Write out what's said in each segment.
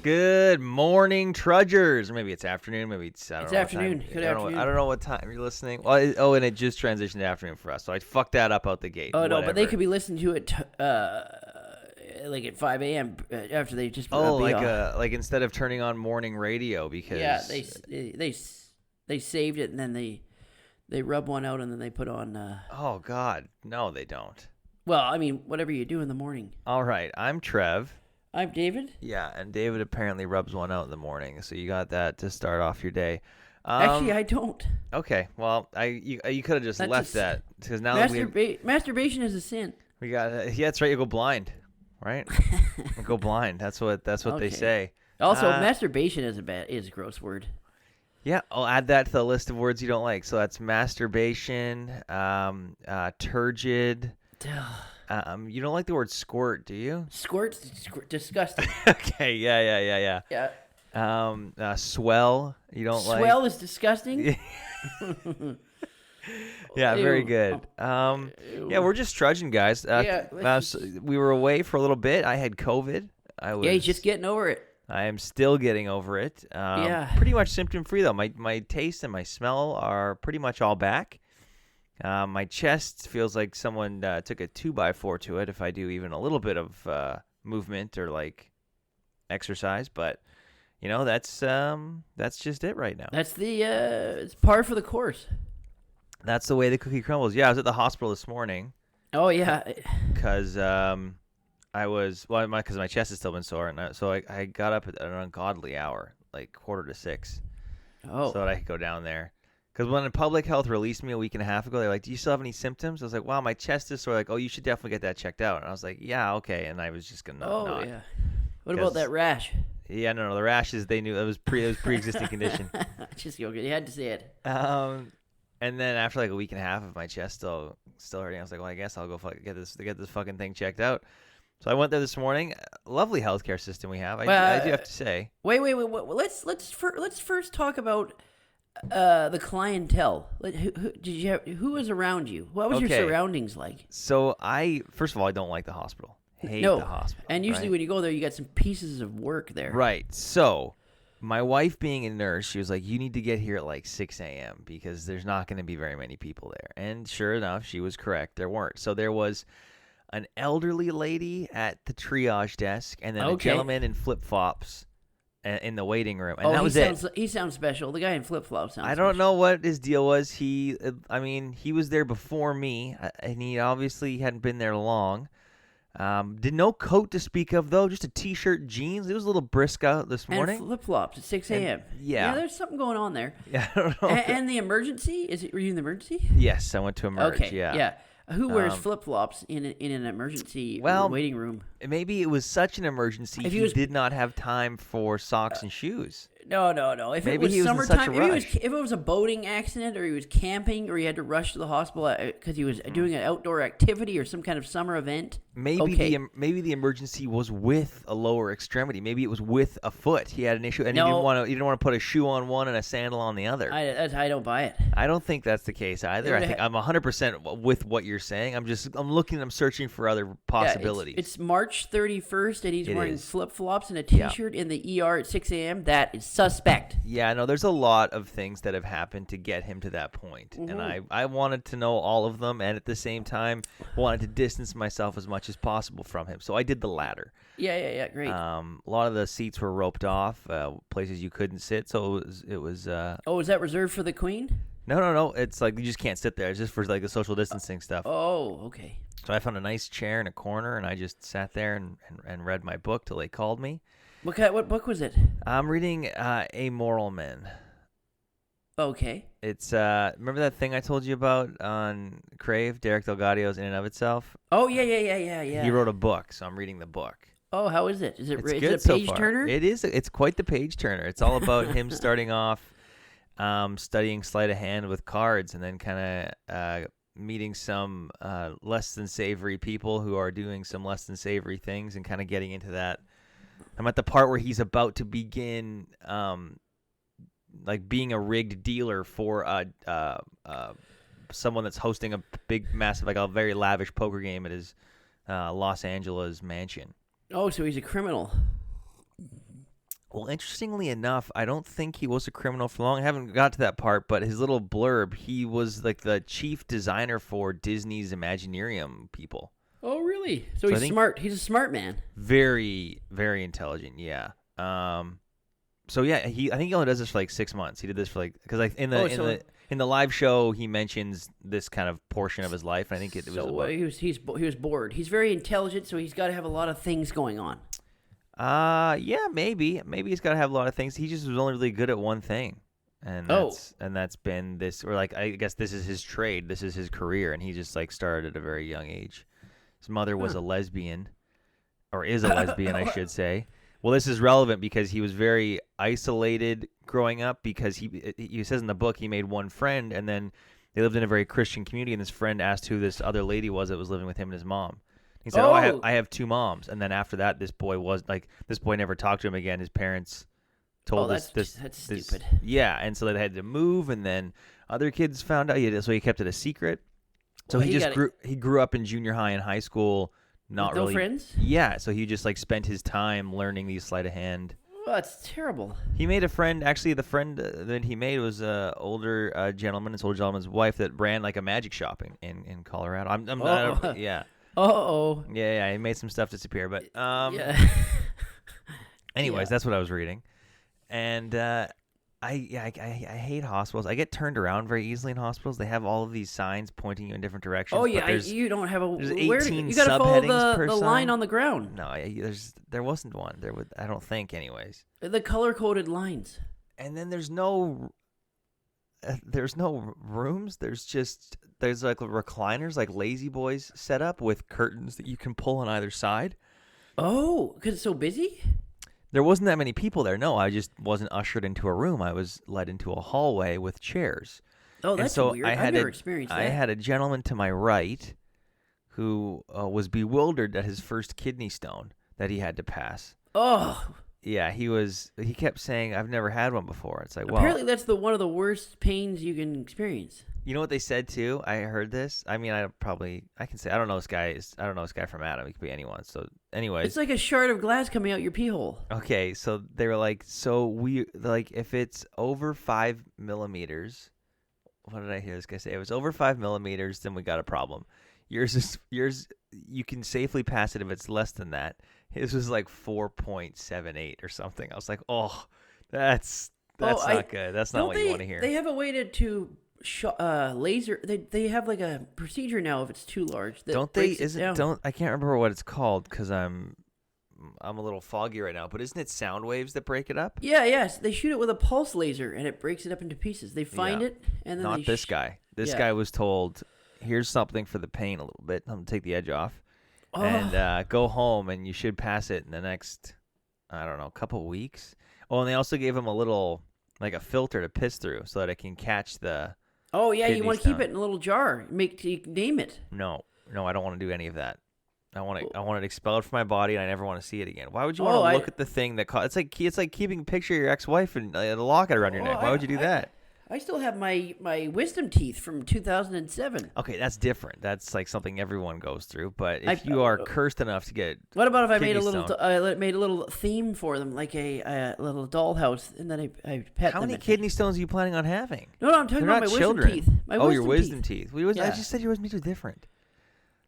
Good morning, Trudgers. Maybe it's afternoon. Maybe it's I don't know. Afternoon. What time. Good afternoon. I don't know what time you're listening. Well, and it just transitioned to afternoon for us, so I fucked that up out the gate. Oh, Whatever. no, but they could be listening to it like at 5 a.m. After they just like instead of turning on morning radio because they saved it and then they rub one out and then they put on. Oh God, no, they don't. Well, I mean, whatever you do in the morning. All right, I'm Trev. I'm David. Yeah, and David apparently rubs one out in the morning, so you got that to start off your day. Actually, I don't. Okay, well, you could have just left that because now masturbation is a sin. we got yeah, that's right. You go blind, right? You go blind. That's what they say. Also, masturbation is a gross word. Yeah, I'll add that to the list of words you don't like. So that's masturbation, turgid. You don't like the word squirt, do you? Squirt's disgusting. Okay, yeah. Yeah. Swell, you don't like. Swell is disgusting. Yeah, Ew. very good. Yeah, we're just trudging, guys. We were away for a little bit. I had COVID. He's just getting over it. I am still getting over it. Pretty much symptom free though. My taste and my smell are pretty much all back. My chest feels like someone took a 2x4 to it if I do even a little bit of movement or like exercise, but you know that's just it right now. That's it's par for the course. That's the way the cookie crumbles. Yeah, I was at the hospital this morning. Oh yeah, because because my chest has still been sore, and so I got up at an ungodly hour, like 5:45. Oh, so that I could go down there. Because when Public Health released me a week and a half ago, they're like, "Do you still have any symptoms?" I was like, "Wow, my chest is sore." Like, "Oh, you should definitely get that checked out." And I was like, "Yeah, okay." And I was just gonna. Oh yeah. What about that rash? Yeah, no, the rashes. They knew it was pre-existing condition. Just joking. You had to say it. And then after like a week and a half of my chest still hurting, I was like, "Well, I guess I'll go get this fucking thing checked out." So I went there this morning. Lovely healthcare system we have. I do have to say. Wait. Let's first talk about the clientele. Who was around you? What was your surroundings like? So first of all, I don't like the hospital. Hate the hospital. And usually when you go there, you got some pieces of work there. Right. So my wife being a nurse, she was like, "You need to get here at like 6 a.m. because there's not going to be very many people there." And sure enough, she was correct. There weren't. So there was an elderly lady at the triage desk, and then a gentleman in flip-flops in the waiting room, and that was it. He sounds special. The guy in flip-flops sounds. I don't know what his deal was. He was there before me, and he obviously hadn't been there long. Did no coat to speak of though, just a t-shirt, jeans. It was a little brisk out this morning. And flip-flops at 6 a.m. Yeah, there's something going on there. Yeah, I don't know. And the emergency? Were you in the emergency? Yes, I went to emerge. Okay, yeah. Who wears flip-flops in an emergency waiting room? Maybe it was such an emergency he did not have time for socks and shoes. No. If Maybe it was summertime, if it was a boating accident, or he was camping, or he had to rush to the hospital because he was doing an outdoor activity or some kind of summer event. Maybe the emergency was with a lower extremity. Maybe it was with a foot. He had an issue, and he didn't want to put a shoe on one and a sandal on the other. I don't buy it. I don't think that's the case either. I think I'm 100% with what you're saying. I'm searching for other possibilities. It's March 31st, and he's wearing flip-flops and a T-shirt in the ER at 6 a.m. That is suspect. Yeah, no, there's a lot of things that have happened to get him to that point. Mm-hmm. And I wanted to know all of them, and at the same time wanted to distance myself as much as possible from him. So I did the latter. Yeah, great. A lot of the seats were roped off, places you couldn't sit. So it was. Was that reserved for the Queen? No. It's like you just can't sit there. It's just for like the social distancing stuff. Oh, okay. So I found a nice chair in a corner, and I just sat there and read my book till they called me. What book was it? I'm reading Amoral Men. Okay. It's remember that thing I told you about on Crave, Derek Delgadio's In and of Itself? Oh yeah. He wrote a book, so I'm reading the book. Oh, how is it? Is it good a page turner? It is. It's quite the page turner. It's all about him starting off studying sleight of hand with cards, and then kind of meeting some less than savory people who are doing some less than savory things, and kind of getting into that. I'm at the part where he's about to begin like being a rigged dealer for someone that's hosting a big, massive, like a very lavish poker game at his Los Angeles mansion. Oh, so he's a criminal. Well, interestingly enough, I don't think he was a criminal for long. I haven't got to that part, but his little blurb, he was like the chief designer for Disney's Imagineering people. Oh, really? So he's smart. He's a smart man. Very, very intelligent. Yeah. So yeah, I think he only does this for like 6 months. He did this for like because in the live show he mentions this kind of portion of his life. And I think it was. So he was bored. He's very intelligent, so he's got to have a lot of things going on. Yeah, maybe he's got to have a lot of things. He just was only really good at one thing, and that's been this, or like I guess this is his trade. This is his career, and he just like started at a very young age. His mother was a lesbian, or is a lesbian, I should say. Well, this is relevant because he was very isolated growing up because he says in the book he made one friend, and then they lived in a very Christian community, and this friend asked who this other lady was that was living with him and his mom. He said, I have 2 moms. And then after that, this boy never talked to him again. His parents told that's stupid. Yeah, and so they had to move, and then other kids found out, so he kept it a secret. So he grew up in junior high and high school. Not really. No friends? Yeah, so he just like spent his time learning these sleight of hand. Well, that's terrible. He made a friend. Actually, the friend that he made was an older gentleman. This older gentleman's wife that ran like a magic shop in Colorado. I'm not. Yeah. Uh-oh. Yeah. He made some stuff disappear, but yeah. Anyways, that's what I was reading, and I hate hospitals. I get turned around very easily in hospitals. They have all of these signs pointing you in different directions. Oh yeah, you don't have a. There's 18 you got to follow per the sign. line on the ground. No, there wasn't one. I don't think, anyways. The color coded lines. And then there's no rooms. There's like recliners, like lazy boys set up with curtains that you can pull on either side. Oh, because it's so busy? There wasn't that many people there. No, I just wasn't ushered into a room. I was led into a hallway with chairs. Oh, that's weird. I've never experienced that. I had a gentleman to my right who was bewildered at his first kidney stone that he had to pass. Oh. Yeah, he kept saying, I've never had one before. It's like, well. Apparently that's one of the worst pains you can experience. You know what they said too? I heard this. I mean, I can say I don't know this guy from Adam. He could be anyone. So, anyways, it's like a shard of glass coming out your pee hole. Okay, so they were like, if it's over 5 millimeters, what did I hear this guy say? If it's over 5 millimeters, then we got a problem. Yours, you can safely pass it if it's less than that. His was like 4.78 or something. I was like, oh, that's not good. That's not what you want to hear. They have a way to laser. They have like a procedure now if it's too large. Don't they? I can't remember what it's called because I'm a little foggy right now. But isn't it sound waves that break it up? Yeah, yes. They shoot it with a pulse laser and it breaks it up into pieces. They find it and then not this guy. This guy was told, here's something for the pain a little bit. I'm gonna take the edge off. Oh. And go home, and you should pass it in the next, I don't know, couple weeks. Oh, and they also gave him a little, like a filter to piss through so that it can catch the. Oh yeah, you want to keep it in a little jar. Name it. No, I don't want to do any of that. I want it expelled from my body, and I never want to see it again. Why would you want to look at the thing that it's like keeping a picture of your ex-wife and a locket around your neck? Why would you do that? I still have my wisdom teeth from 2007. Okay, that's different. That's like something everyone goes through. But if you are cursed enough to get, what about if I made a little theme for them, like a little dollhouse, and then I pet them? How many kidney stones are you planning on having? No, I'm talking about my wisdom teeth. Your wisdom teeth. I just said your wisdom teeth are different.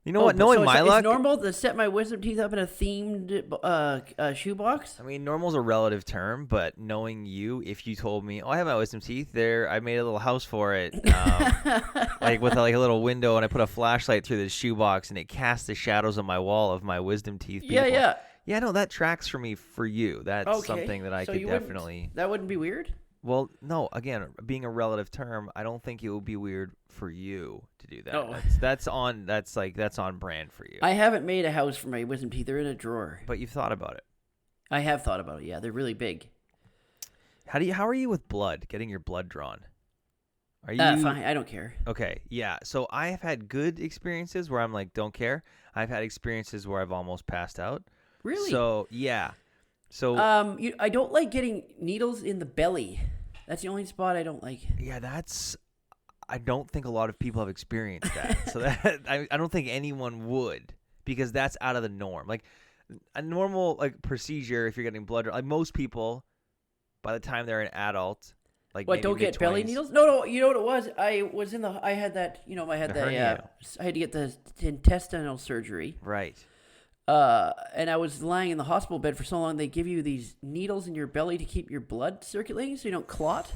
You know what? Knowing my luck, it's normal to set my wisdom teeth up in a themed shoebox. I mean, normal's a relative term, but knowing you, if you told me, I have my wisdom teeth there, I made a little house for it, like with like a little window, and I put a flashlight through the shoebox, and it casts the shadows on my wall of my wisdom teeth. People. Yeah. No, that tracks for me for you. That's something that I could definitely. That wouldn't be weird. Well, no. Again, being a relative term, I don't think it would be weird for you to do that. Oh. That's on brand for you. I haven't made a house for my wisdom teeth. They're in a drawer. But you've thought about it. I have thought about it. Yeah, they're really big. How are you with blood? Getting your blood drawn? Are you fine? I don't care. Okay, yeah. So I have had good experiences where I'm like, don't care. I've had experiences where I've almost passed out. Really? So yeah. So I don't like getting needles in the belly. That's the only spot I don't like. Yeah, I don't think a lot of people have experienced that. So that I don't think anyone would, because that's out of the norm. Like a normal procedure, if you're getting blood, like most people by the time they're an adult, like What? maybe Don't get belly mid-20s, needles? No. You know what it was? I had that. I had The the. hernia. I had to get the intestinal surgery. Right. And I was lying in the hospital bed for so long. They give you these needles in your belly to keep your blood circulating, so you don't clot.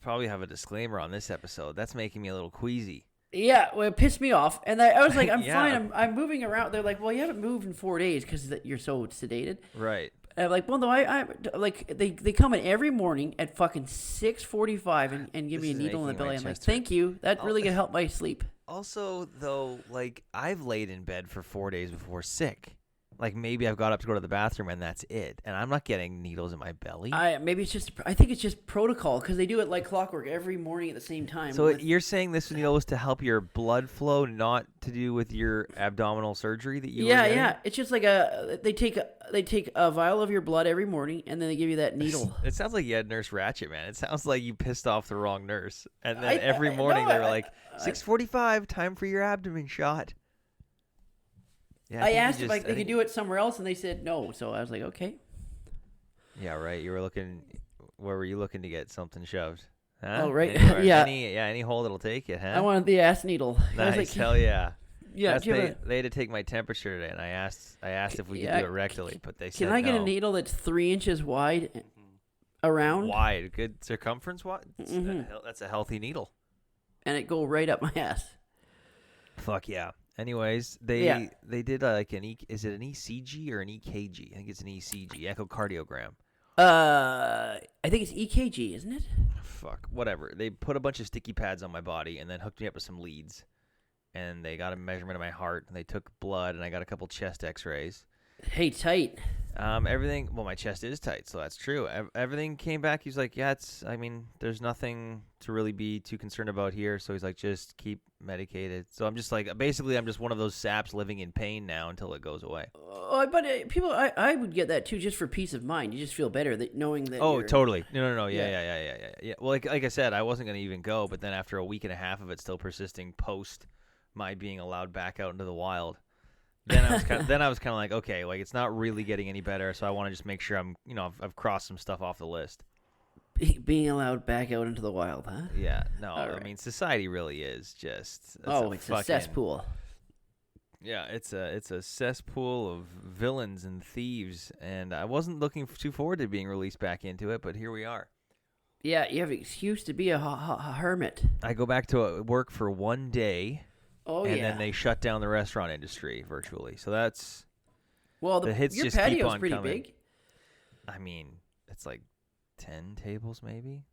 Probably have a disclaimer on this episode. That's making me a little queasy. Yeah, well, it pissed me off, and I was like, "I'm Yeah. fine. I'm moving around." They're like, "Well, you haven't moved in 4 days because you're so sedated." Right. And I'm like, "Well, no, I like they come in every morning at fucking 6:45 and give me a This is needle in the making my belly." I'm like, chest hurt. "Thank you. That really gonna help my sleep." Also, though, like, I've laid in bed for 4 days before sick. Like, maybe I've got up to go to the bathroom and that's it. And I'm not getting needles in my belly. I think it's just protocol because they do it like clockwork every morning at the same time. So you're saying this needle was to help your blood flow, not to do with your abdominal surgery that you were getting? Yeah. It's just like they take a vial of your blood every morning and then they give you that needle. It sounds like you had Nurse Ratchet, man. It sounds like you pissed off the wrong nurse. And then every morning they were like, 6:45, time for your abdomen shot. Yeah, I asked if they could do it somewhere else, and they said no. So I was like, okay. Yeah, right. You were looking. Where were you looking to get something shoved? Huh? Oh, right. Anywhere. Yeah. Any hole that'll take it, huh? I wanted the ass needle. I was Nice. like, Hell yeah. Yeah. They had to take my temperature today, and I asked if we could do it rectally, but they said Can I get no. a needle that's 3 inches wide around? Wide, good circumference wide? That's a healthy needle. And it go right up my ass. Fuck yeah. Anyways, they did like is it an ECG or an EKG? I think it's an ECG, echocardiogram. I think it's EKG, isn't it? Fuck, whatever. They put a bunch of sticky pads on my body and then hooked me up with some leads. And they got a measurement of my heart, and they took blood, and I got a couple chest x-rays. Hey, tight. Everything, well, my chest is tight, so that's true. Everything came back. He's like, yeah, there's nothing to really be too concerned about here. So he's like, just keep medicated. So I'm just like, basically, I'm just one of those saps living in pain now until it goes away. But people, I would get that too, just for peace of mind. You just feel better that knowing that. Oh, totally. No. Yeah. Well, like I said, I wasn't going to even go, but then after a week and a half of it still persisting post my being allowed back out into the wild, then I was kind of like, okay, like it's not really getting any better, so I want to just make sure I've crossed some stuff off the list. Being allowed back out into the wild, huh? Yeah, no, All right. I mean society really is just it's a cesspool. Yeah, it's a cesspool of villains and thieves, and I wasn't looking too forward to being released back into it, but here we are. Yeah, you have an excuse to be a hermit. I go back to work for 1 day. Oh, and then they shut down the restaurant industry virtually. So that's the hits your just keep patio's on pretty coming. big. I mean, it's like 10 tables maybe,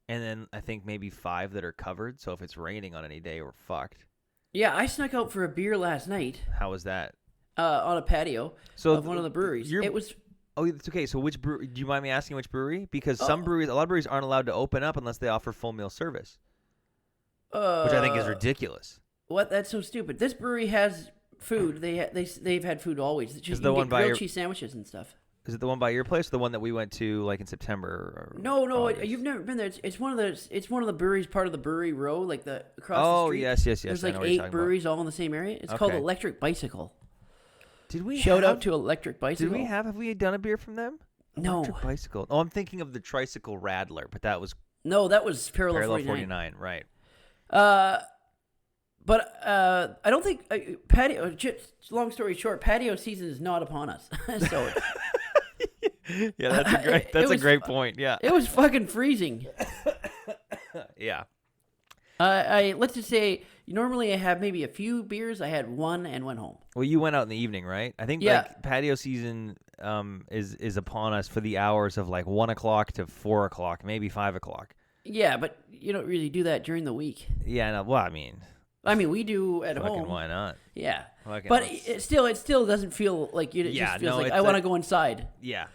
and then I think maybe 5 that are covered. So if it's raining on any day, we're fucked. Yeah, I snuck out for a beer last night. How was that? On a patio of one of the breweries. It was. Oh, it's okay. So which brewery? Do you mind me asking which brewery? Because a lot of breweries aren't allowed to open up unless they offer full meal service, which I think is ridiculous. What? That's so stupid. This brewery has food. They've had food always. It's just the one by grilled cheese sandwiches and stuff. Is it the one by your place, or the one that we went to like in September? No, you've never been there. It's one of the breweries, part of the brewery row, like across the street. Oh, yes. There's like 8 breweries all in the same area. It's called Electric Bicycle. Did we shout out to Electric Bicycle? Have we done a beer from them? No. Electric Bicycle. Oh, I'm thinking of the Tricycle Rattler, but that was Parallel 49, right? But I don't think patio. Long story short, patio season is not upon us. So yeah, that's a great point. Yeah, it was fucking freezing. Yeah. Let's just say normally I have maybe a few beers. I had one and went home. Well, you went out in the evening, right? I think like patio season is upon us for the hours of like 1 o'clock to 4 o'clock, maybe 5 o'clock. Yeah, but you don't really do that during the week. Yeah, no. Well, I mean, we do at home. Why not? Yeah, but it still doesn't feel like you. It just feels like I want to go inside. Yeah.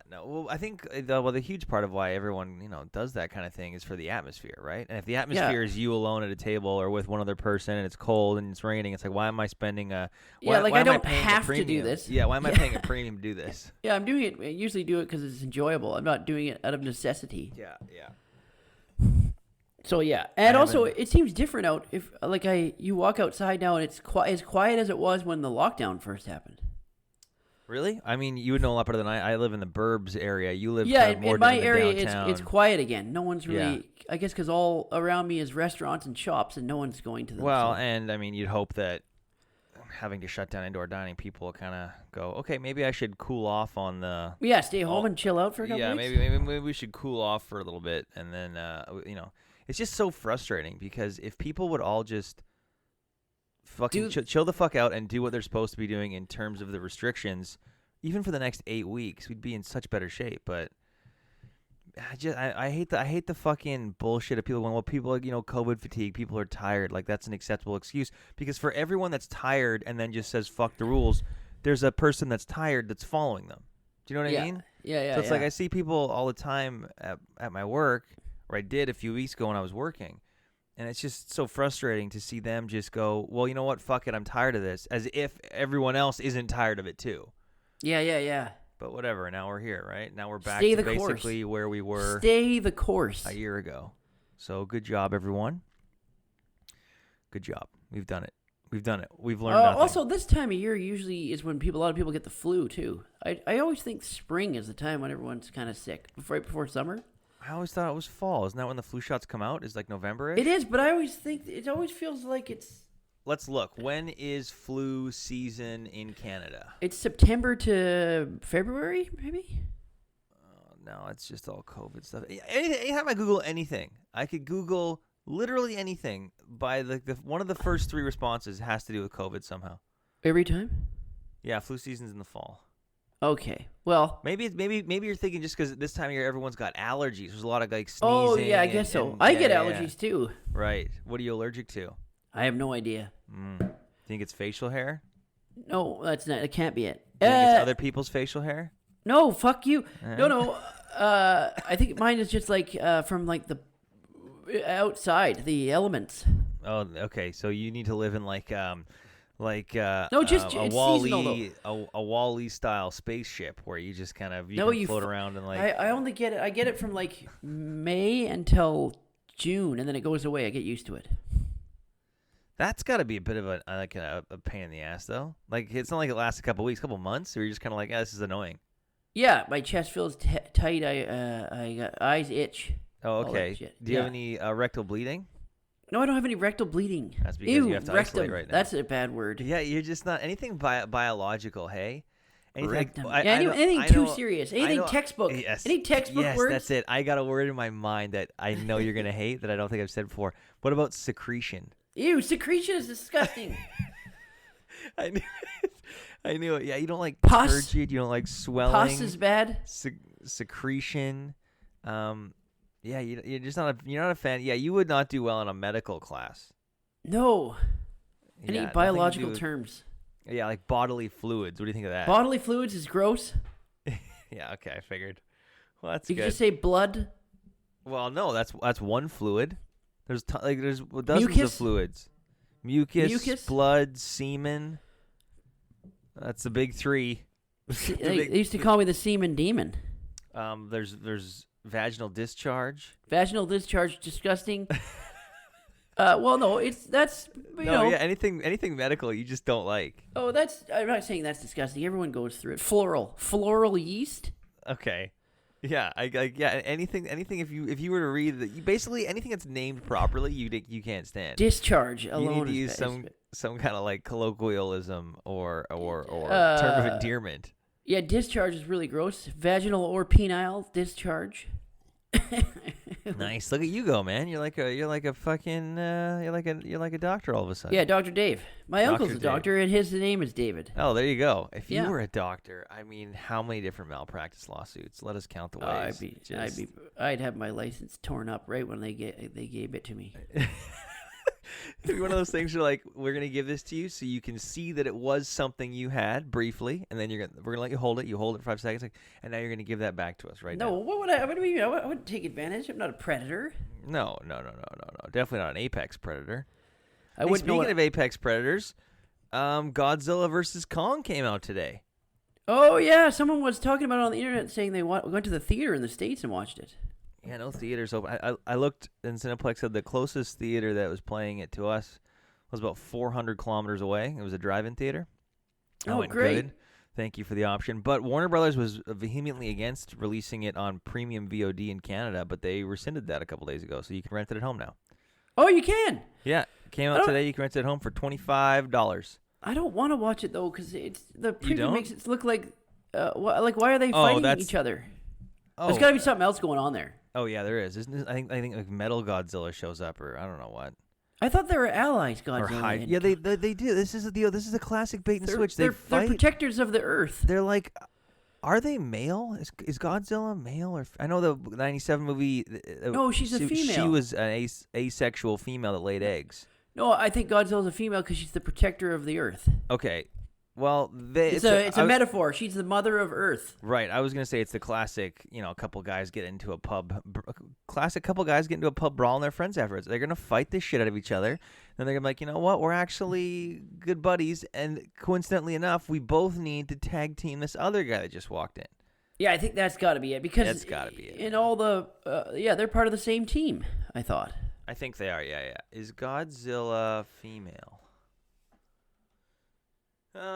No, well, I think the huge part of why everyone does that kind of thing is for the atmosphere, right? And if the atmosphere is you alone at a table or with one other person, and it's cold and it's raining, it's like, why am I spending I don't have to do this. Yeah, why am I paying a premium to do this? Yeah, I'm doing it. I usually do it because it's enjoyable. I'm not doing it out of necessity. Yeah. So yeah, and also it seems different out. If you walk outside now and it's as quiet as it was when the lockdown first happened. Really? I mean, you would know a lot better than I live in the burbs area. You live more in my down the area, downtown. it's quiet again. No one's really. I guess because all around me is restaurants and shops, and no one's going to them. Well, and I mean, you'd hope that having to shut down indoor dining, people kind of go, okay, maybe I should cool off on the. Yeah, stay home and chill out for a couple weeks. maybe we should cool off for a little bit, and then it's just so frustrating because if people would all just fucking chill the fuck out and do what they're supposed to be doing in terms of the restrictions, even for the next 8 weeks, we'd be in such better shape. But I hate the fucking bullshit of people going, well, people are, COVID fatigue, people are tired. Like, that's an acceptable excuse. Because for everyone that's tired and then just says, fuck the rules, there's a person that's tired that's following them. Do you know what I mean? Yeah. So it's like I see people all the time at my work, or I did a few weeks ago when I was working. And it's just so frustrating to see them just go, well, you know what? Fuck it. I'm tired of this. As if everyone else isn't tired of it too. Yeah. But whatever, now we're here, right? Now we're back to basically where we were Stay the course a year ago. So good job, everyone. Good job. We've done it. We've learned nothing. Also, this time of year usually is when a lot of people get the flu, too. I always think spring is the time when everyone's kind of sick, right before summer. I always thought it was fall. Isn't that when the flu shots come out? Is like November-ish? It is, but I always think, it always feels like it's... Let's look. When is flu season in Canada? It's September to February, maybe? No, it's just all COVID stuff. Anytime I Google anything, I could Google literally anything. By the one of the first 3 responses has to do with COVID somehow. Every time? Yeah, flu season's in the fall. Okay, well... Maybe you're thinking just because this time of year everyone's got allergies. There's a lot of like sneezing. Oh, yeah, I guess so. I get allergies too. Right. What are you allergic to? I have no idea. Think it's facial hair? No, that's not. It can't be it. Think it's other people's facial hair? No, fuck you. No. I think mine is just like from like the outside, the elements. Oh, okay. So you need to live in like a Wall-E style spaceship where you just kind of can float around and like. I only get it. I get it from like May until June, and then it goes away. I get used to it. That's got to be a bit of a pain in the ass, though. Like, it's not like it lasts a couple weeks, couple months, or you're just kind of like, this is annoying. Yeah, my chest feels tight. I got eyes itch. Oh, okay. Do you have any rectal bleeding? No, I don't have any rectal bleeding. That's because you have to isolate right now. That's a bad word. Yeah, you're just not anything biological. Hey, anything, anything too serious. Anything textbook. Yes. Any textbook words. Yes, that's it. I got a word in my mind that I know you're gonna hate that I don't think I've said before. What about secretion? Ew, secretion is disgusting. I knew it. Yeah, you don't like pus. Turgid. You don't like swelling. Pus is bad. Secretion. Yeah, you're just not a fan. Yeah, you would not do well in a medical class. No. Any biological terms. Yeah, like bodily fluids. What do you think of that? Bodily fluids is gross. Yeah, okay, I figured. Well, that's you good. You just say blood? Well, no, that's one fluid. There's dozens Mucus? of fluids. Mucus, blood, semen. That's the big 3. They used to call me the semen demon. There's vaginal discharge. Vaginal discharge, disgusting. Well, no, that's yeah, anything medical you just don't like. Oh, I'm not saying that's disgusting. Everyone goes through it. Floral yeast. Okay. Yeah, anything. If you were to read basically anything that's named properly, you can't stand. Discharge alone. You need to use some kind of like colloquialism or term of endearment. Yeah, discharge is really gross. Vaginal or penile discharge. Nice. Look at you go, man. You're like a fucking you're like a doctor all of a sudden. Yeah, Dr. Dave. My uncle's a doctor, and his name is David. Oh, there you go. If you were a doctor, I mean, how many different malpractice lawsuits? Let us count the ways. I'd have my license torn up right when they gave it to me. It'd be one of those things where like, we're gonna give this to you so you can see that it was something you had briefly, and then we're gonna let you hold it. You hold it for 5 seconds, and now you're gonna give that back to us right now. No, what would I wouldn't take advantage. I'm not a predator. No. Definitely not an apex predator. Speaking of apex predators, Godzilla versus Kong came out today. Oh yeah, someone was talking about it on the internet, saying they went to the theater in the States and watched it. Yeah, no theaters open. I looked, and Cineplex said the closest theater that was playing it to us was about 400 kilometers away. It was a drive-in theater. Oh, great. Good. Thank you for the option. But Warner Brothers was vehemently against releasing it on premium VOD in Canada, but they rescinded that a couple days ago, so you can rent it at home now. Oh, you can? Yeah, it came out today. You can rent it at home for $25. I don't want to watch it though, because the preview makes it look like why are they fighting each other? There's got to be something else going on there. Oh yeah, there is. Isn't it? I think like Metal Godzilla shows up, or I don't know what. I thought they were allies, Godzilla. Yeah, they do. This is a classic bait and switch. They're protectors of the Earth. They're like, are they male? Is Godzilla male? Or I know the '97 movie. No, she's a female. She was an asexual female that laid eggs. No, I think Godzilla's a female because she's the protector of the Earth. Okay. Well, it's a metaphor. She's the mother of Earth. Right. I was gonna say it's the classic. A couple guys get into a pub. Classic couple guys get into a pub brawl and their friends afterwards. They're gonna fight the shit out of each other. Then they're gonna be like, you know what? We're actually good buddies, and coincidentally enough, we both need to tag team this other guy that just walked in. Yeah, I think that's got to be it because that's got to be it. In all the they're part of the same team. I thought. I think they are. Yeah. Is Godzilla female?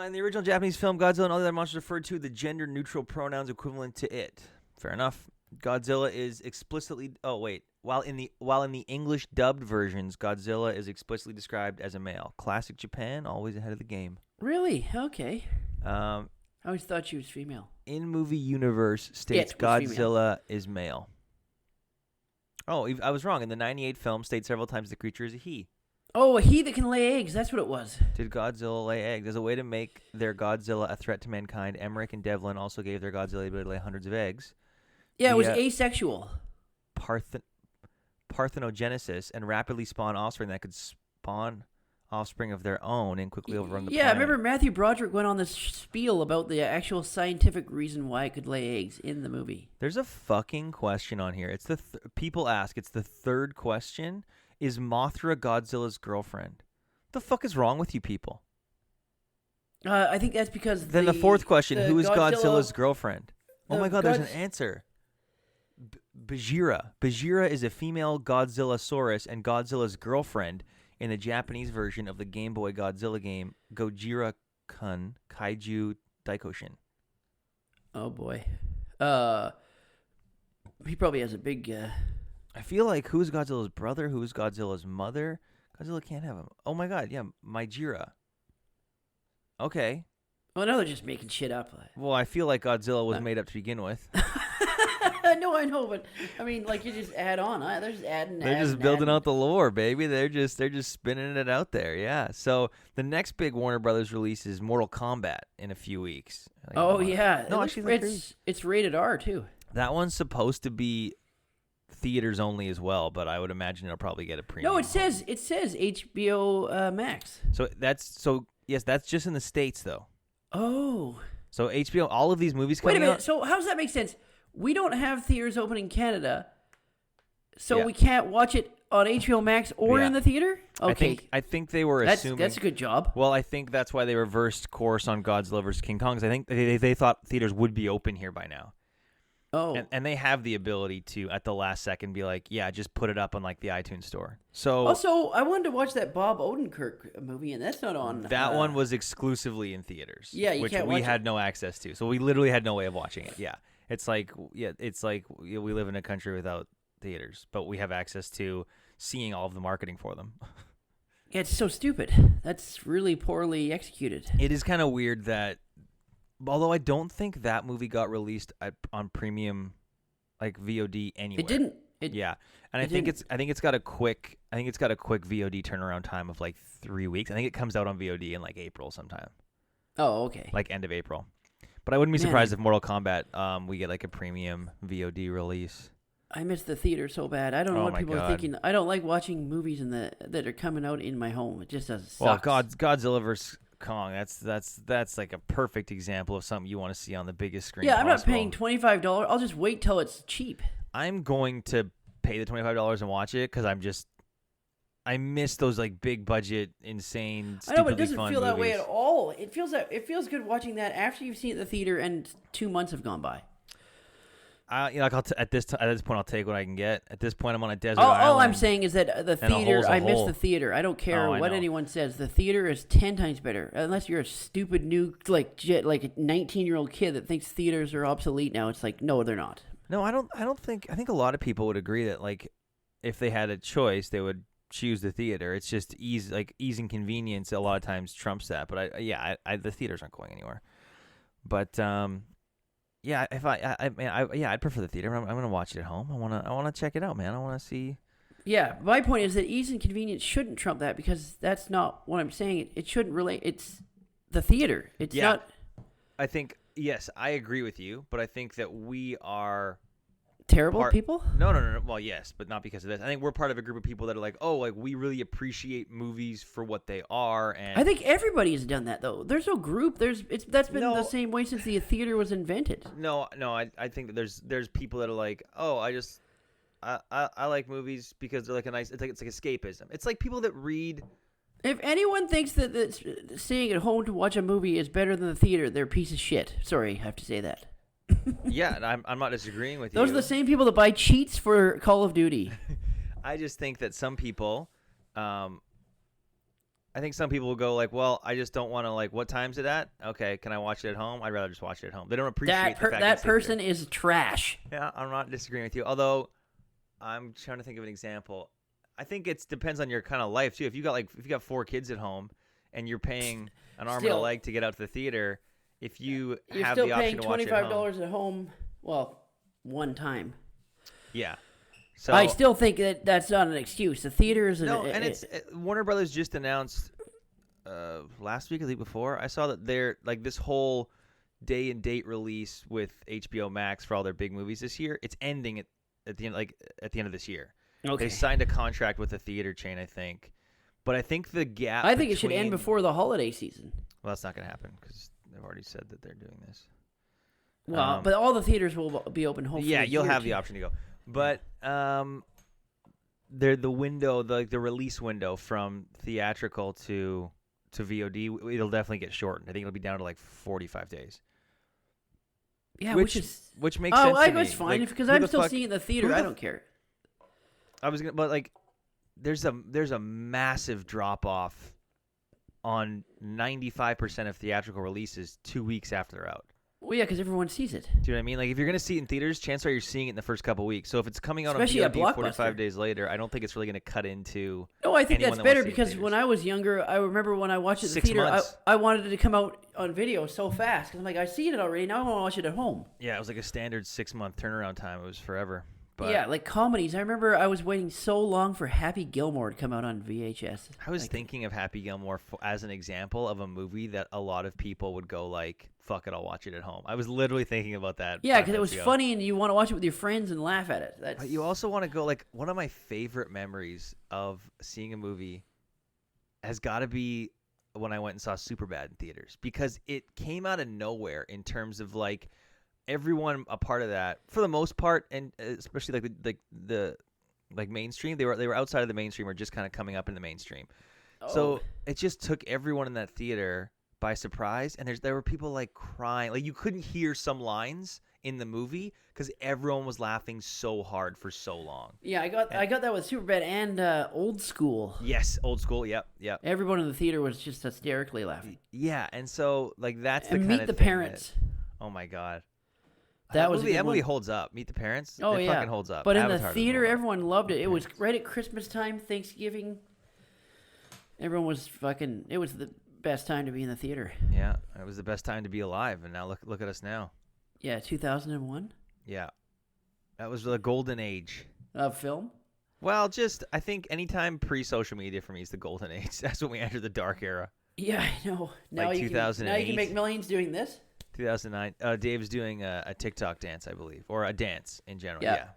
In the original Japanese film, Godzilla and all the other monsters referred to the gender-neutral pronouns equivalent to it. Fair enough. Godzilla is explicitly... Oh, wait. While in the English dubbed versions, Godzilla is explicitly described as a male. Classic Japan, always ahead of the game. Really? Okay. I always thought she was female. In movie universe states Godzilla is male. Oh, I was wrong. In the 98 film, states several times the creature is a he. Oh, a he that can lay eggs. That's what it was. Did Godzilla lay eggs? As a way to make their Godzilla a threat to mankind, Emmerich and Devlin also gave their Godzilla the ability to lay hundreds of eggs. Yeah, it was asexual. Parthenogenesis and rapidly spawn offspring that could spawn offspring of their own and quickly overrun the planet. Yeah, I remember Matthew Broderick went on this spiel about the actual scientific reason why it could lay eggs in the movie. There's a fucking question on here. It's people ask. It's the third question. Is Mothra Godzilla's girlfriend? The fuck is wrong with you people? I think that's because then the fourth question: who is Godzilla's girlfriend? Oh my God, there's an answer. Bajira. Bajira is a female Godzillasaurus and Godzilla's girlfriend in the Japanese version of the Game Boy Godzilla game Gojira-kun Kaiju Daikoshin. Oh boy. He probably has a big... I feel like who's Godzilla's brother? Who's Godzilla's mother? Godzilla can't have him. Oh my God, yeah, Majira. Okay. Oh, no, they're just making shit up. Well, I feel like Godzilla was made up to begin with. No, I know, but I mean, like you just add on. They're just adding. They're just building out the lore, baby. They're just spinning it out there. Yeah. So the next big Warner Brothers release is Mortal Kombat in a few weeks. Yeah. No, actually, it's rated R too. That one's supposed to be theaters only as well, but I would imagine it'll probably get a premium. No, it says HBO Max. Yes, that's just in the States though. Oh. So HBO, all of these movies coming out. Wait a minute. So how does that make sense? We don't have theaters open in Canada, so we can't watch it on HBO Max or in the theater? Okay. I think they were assuming... That's a good job. Well, I think that's why they reversed course on Godzilla vs. King Kong, because I think they thought theaters would be open here by now. Oh. And they have the ability to, at the last second, be like, yeah, just put it up on like the iTunes store. So also, I wanted to watch that Bob Odenkirk movie, and that's not on. That one was exclusively in theaters. Yeah, which we had no access to. So we literally had no way of watching it. Yeah. It's like we live in a country without theaters, but we have access to seeing all of the marketing for them. Yeah, it's so stupid. That's really poorly executed. It is kind of weird that, although I don't think that movie got released on premium, like VOD anywhere. It didn't. And I think it's got a quick VOD turnaround time of like 3 weeks. I think it comes out on VOD in like April sometime. Oh, okay. Like end of April. But I wouldn't be surprised if Mortal Kombat we get like a premium VOD release. I miss the theater so bad. I don't know what people are thinking. I don't like watching movies that are coming out in my home. It just sucks. Well, Godzilla vs. Kong. That's like a perfect example of something you want to see on the biggest screen. Yeah, I'm not paying $25. I'll just wait till it's cheap. I'm going to pay the $25 and watch it because I miss those like big budget, insane. I know, but it doesn't feel movies. that way at all. It feels good watching that after you've seen it at the theater and 2 months have gone by. like at this point, I'll take what I can get. At this point, I'm on a desert island. All I'm saying is that the theater. I miss hole. the theater. I don't care I what know. anyone says. The theater is 10 times better. Unless you're a stupid new like a 19-year-old kid that thinks theaters are obsolete now. It's like, no, they're not. No, I don't think. I think a lot of people would agree that like if they had a choice, they would choose the theater. It's just ease and convenience. A lot of times trumps that. But the theaters aren't going anywhere. But yeah, if I'd prefer the theater. I'm gonna watch it at home. I wanna check it out, man. I wanna see. Yeah, my point is that ease and convenience shouldn't trump that because that's not what I'm saying. It shouldn't relate. It's the theater. It's not. I think yes, I agree with you, but I think that we are terrible people. No. Well, yes, but not because of this. I think we're part of a group of people that are like, oh, like we really appreciate movies for what they are. And I think everybody has done that though. There's no group. That's been the same way since the theater was invented. No. I think that there's people that are like, oh, I like movies because they're like a nice. It's like escapism. It's like people that read. If anyone thinks that staying at home to watch a movie is better than the theater, they're a piece of shit. Sorry, I have to say that. Yeah, and I'm not disagreeing with you. Those are the same people that buy cheats for Call of Duty. I just think that some people, I think some people will go like, well, I just don't want to like, what time's it at? Okay, can I watch it at home? I'd rather just watch it at home. They don't appreciate the fact that person is trash. Yeah, I'm not disagreeing with you. Although, I'm trying to think of an example. I think it depends on your kind of life too. If you got 4 kids at home and you're paying an arm and a leg to get out to the theater, if you're have the option to watch it at home, you're still paying $25 at home. Well, one time. Yeah. So I still think that's not an excuse. The theater is it's Warner Brothers just announced last week or the week before. I saw that they're like this whole day and date release with HBO Max for all their big movies this year. It's ending at the end of this year. Okay. They signed a contract with a theater chain, I think. But I think the gap. I think it should end before the holiday season. Well, that's not going to happen because they've already said that they're doing this. Well, but all the theaters will be open. Hopefully, yeah, you'll have the option to go. But the window, the release window from theatrical to VOD, it'll definitely get shortened. I think it'll be down to like 45 days. Yeah, which makes sense. Oh, to me. it's fine because I'm still seeing it in the theater. I don't care. But like, there's a massive drop off on 95% of theatrical releases 2 weeks after they're out. Well, yeah, because everyone sees it. Do you know what I mean? Like, if you're going to see it in theaters, chances are you're seeing it in the first couple weeks. So if it's coming out Especially on VOD 45 days later, I don't think it's really going to cut into. No, I think that's better because when I was younger, I remember when I watched it in the theater, I wanted it to come out on video so fast. Because I'm like, I've seen it already. Now I want to watch it at home. Yeah, it was like a standard 6-month turnaround time. It was forever. But yeah, like comedies. I remember I was waiting so long for Happy Gilmore to come out on VHS. I was thinking of Happy Gilmore as an example of a movie that a lot of people would go like, fuck it, I'll watch it at home. I was literally thinking about that. Yeah, because it was funny and you want to watch it with your friends and laugh at it. But you also want to go, like, one of my favorite memories of seeing a movie has got to be when I went and saw Superbad in theaters. Because it came out of nowhere in terms of, like, everyone a part of that for the most part, and especially the mainstream. They were outside of the mainstream or just kind of coming up in the mainstream. Oh. So it just took everyone in that theater by surprise, and there were people like crying. Like you couldn't hear some lines in the movie because everyone was laughing so hard for so long. Yeah, I got that with Superbad and Old School. Yes, Old School. Yep. Everyone in the theater was just hysterically laughing. Yeah, and so like that's the and kind Meet of the thing Parents. Oh my god. That movie holds up. Meet the Parents. Oh, it yeah. fucking holds up. But in Avatar the theater, everyone loved it. It was right at Christmas time, Thanksgiving. Everyone was fucking. It was the best time to be in the theater. Yeah, it was the best time to be alive, and now look at us now. Yeah, 2001. Yeah, that was the golden age of film. Well, I think anytime pre-social media for me is the golden age. That's when we enter the dark era. Yeah, I know. Now like 2008. Now you can make millions doing this. 2009. Dave's doing a TikTok dance, I believe, or a dance in general. Yeah.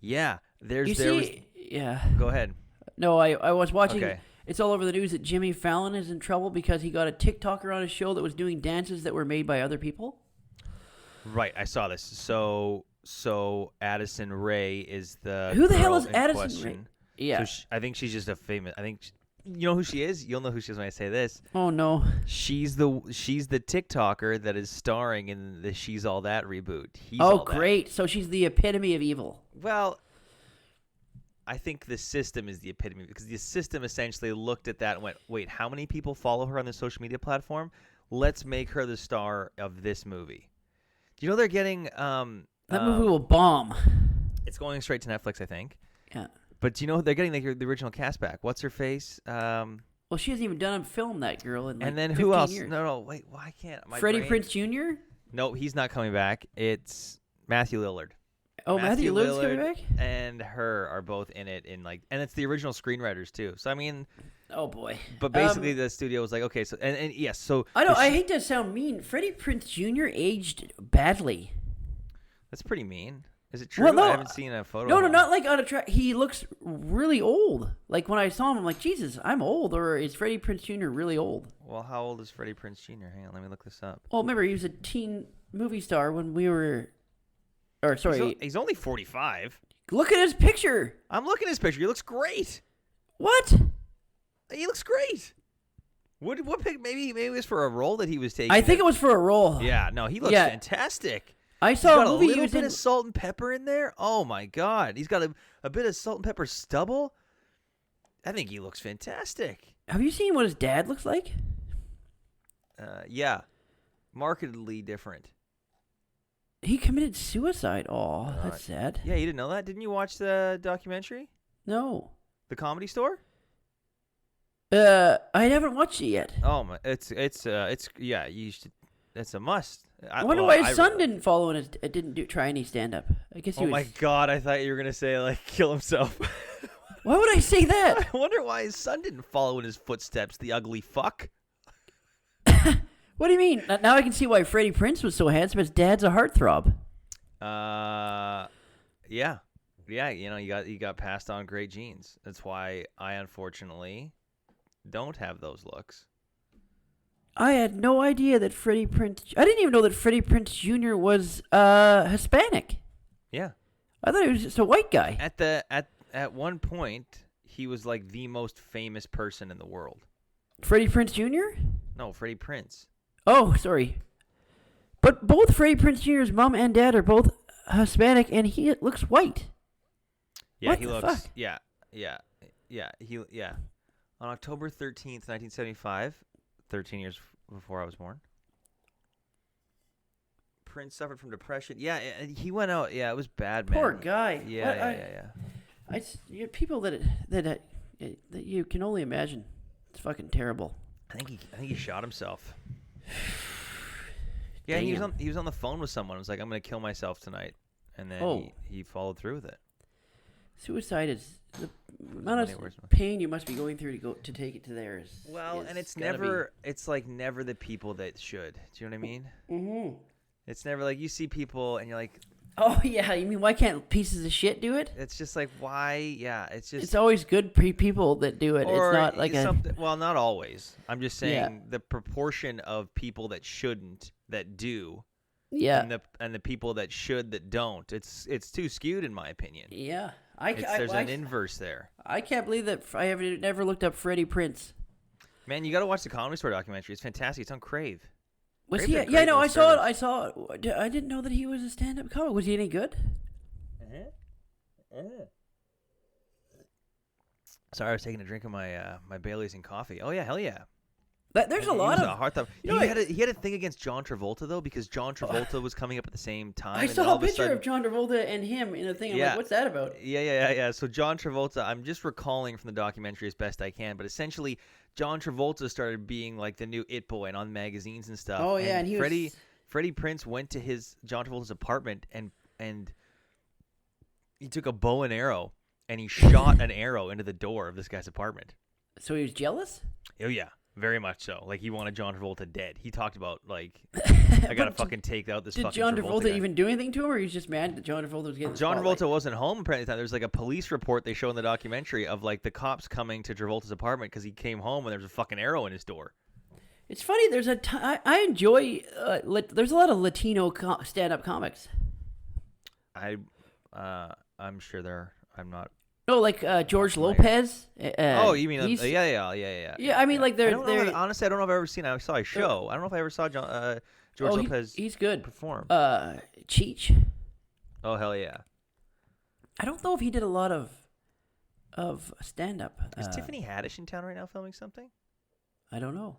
Yeah. Go ahead. No, I was watching. Okay. It's all over the news that Jimmy Fallon is in trouble because he got a TikToker on his show that was doing dances that were made by other people. Right, I saw this. So Addison Rae is the who the hell is girl in Addison question. Rae? Yeah, So I think she's just a famous. I think You know who she is? You'll know who she is when I say this. Oh no. She's the TikToker that is starring in the She's All That reboot. Great. So she's the epitome of evil. Well, I think the system is the epitome because the system essentially looked at that and went, "Wait, how many people follow her on the social media platform? Let's make her the star of this movie." Do you know they're getting that movie will bomb? It's going straight to Netflix, I think. Yeah. But do you know they're getting the original cast back? What's her face? Well, she hasn't even done a film, that girl, in like and then 15 who else? years. No, wait, why can't Freddie Prinze Jr.? No, he's not coming back. It's Matthew Lillard. Oh, Matthew Lillard's coming back? And her are both in it and it's the original screenwriters too. So I mean, oh boy. But basically the studio was like, okay, so and yes, so I know I hate to sound mean. Freddie Prinze Jr. aged badly. That's pretty mean. Is it true? Well, no, I haven't seen a photo. No, not like on a track. He looks really old. Like when I saw him, I'm like, Jesus, I'm old. Or is Freddie Prinze Jr. really old? Well, how old is Freddie Prinze Jr.? Hang on, let me look this up. Well, remember, he was a teen movie star when we were... Or, sorry. He's only 45. Look at his picture. I'm looking at his picture. He looks great. What? He looks great. What pick? Maybe it was for a role that he was taking. I think it was for a role. Yeah, no, he looks fantastic. I saw a movie. He's got a little bit of salt and pepper in there. Oh my God, he's got a bit of salt and pepper stubble. I think he looks fantastic. Have you seen what his dad looks like? Yeah, markedly different. He committed suicide. Oh, that's sad. Yeah, you didn't know that? Didn't you watch the documentary? No. The Comedy Store? I haven't watched it yet. Oh my, it's yeah, you should. It's a must. I wonder why his son didn't follow and didn't try any stand up. I guess he was. Oh my God, I thought you were gonna say like kill himself. Why would I say that? I wonder why his son didn't follow in his footsteps. The ugly fuck. What do you mean? Now I can see why Freddie Prinze was so handsome. His dad's a heartthrob. Yeah. You know, you got passed on great genes. That's why I unfortunately don't have those looks. I had no idea that Freddie Prinze... I didn't even know that Freddie Prinze Jr. was Hispanic. Yeah. I thought he was just a white guy. At one point, he was like the most famous person in the world. Freddie Prinze Jr.? No, Freddie Prinze. Oh, sorry. But both Freddie Prinze Jr.'s mom and dad are both Hispanic, and he looks white. Yeah, what he the looks... Fuck? Yeah. On October 13th, 1975, 13 years before I was born, Prince suffered from depression. Yeah, he went out. Yeah, it was bad, man. Poor guy. Yeah. People that you can only imagine. It's fucking terrible. I think he shot himself. Yeah, he was on the phone with someone. It was like, I'm gonna kill myself tonight, and then he followed through with it. Suicide is the amount of pain you must be going through to take it to there. And it's never the people that should. Do you know what I mean? Mm-hmm. It's never like you see people and you're like, oh yeah, you mean why can't pieces of shit do it? It's just like why? Yeah, it's always good people that do it. Or it's not like well, not always. I'm just saying the proportion of people that shouldn't that do. Yeah. And the people that should that don't. It's too skewed in my opinion. Yeah. There's an inverse there. I can't believe that I have never looked up Freddie Prinze. Man, you got to watch the Comedy Store documentary. It's fantastic. It's on Crave. Was he? Yeah, no, I saw it. I didn't know that he was a stand-up comic. Was he any good? Sorry, I was taking a drink of my Bailey's and coffee. Oh yeah, hell yeah. There's a lot of hard stuff. He had a thing against John Travolta though, because John Travolta was coming up at the same time. I saw a picture of John Travolta and him in a thing. I'm like, what's that about? Yeah. So John Travolta, I'm just recalling from the documentary as best I can, but essentially John Travolta started being like the new it boy and on magazines and stuff. Oh yeah, and Freddie Prinze went to John Travolta's apartment and he took a bow and arrow and he shot an arrow into the door of this guy's apartment. So he was jealous? Oh yeah. Very much so. Like, he wanted John Travolta dead. He talked about, like, I gotta fucking take out this fucking Did John Travolta Travolta even do anything to him, or he's just mad that John Travolta was getting the John spotlight? Travolta wasn't home apparently at the time. There's, like, a police report they show in the documentary of, like, the cops coming to Travolta's apartment because he came home and there was a fucking arrow in his door. It's funny. I enjoy, there's a lot of Latino stand-up comics. I'm sure there are. I'm not No, like George Lopez. Oh, you mean yeah. Yeah, I mean, like they're honestly, I don't know if I've ever seen it. I saw a show. I don't know if I ever saw George Lopez. He's good. Perform. Cheech. Oh hell yeah! I don't know if he did a lot of stand up. Is Tiffany Haddish in town right now filming something? I don't know.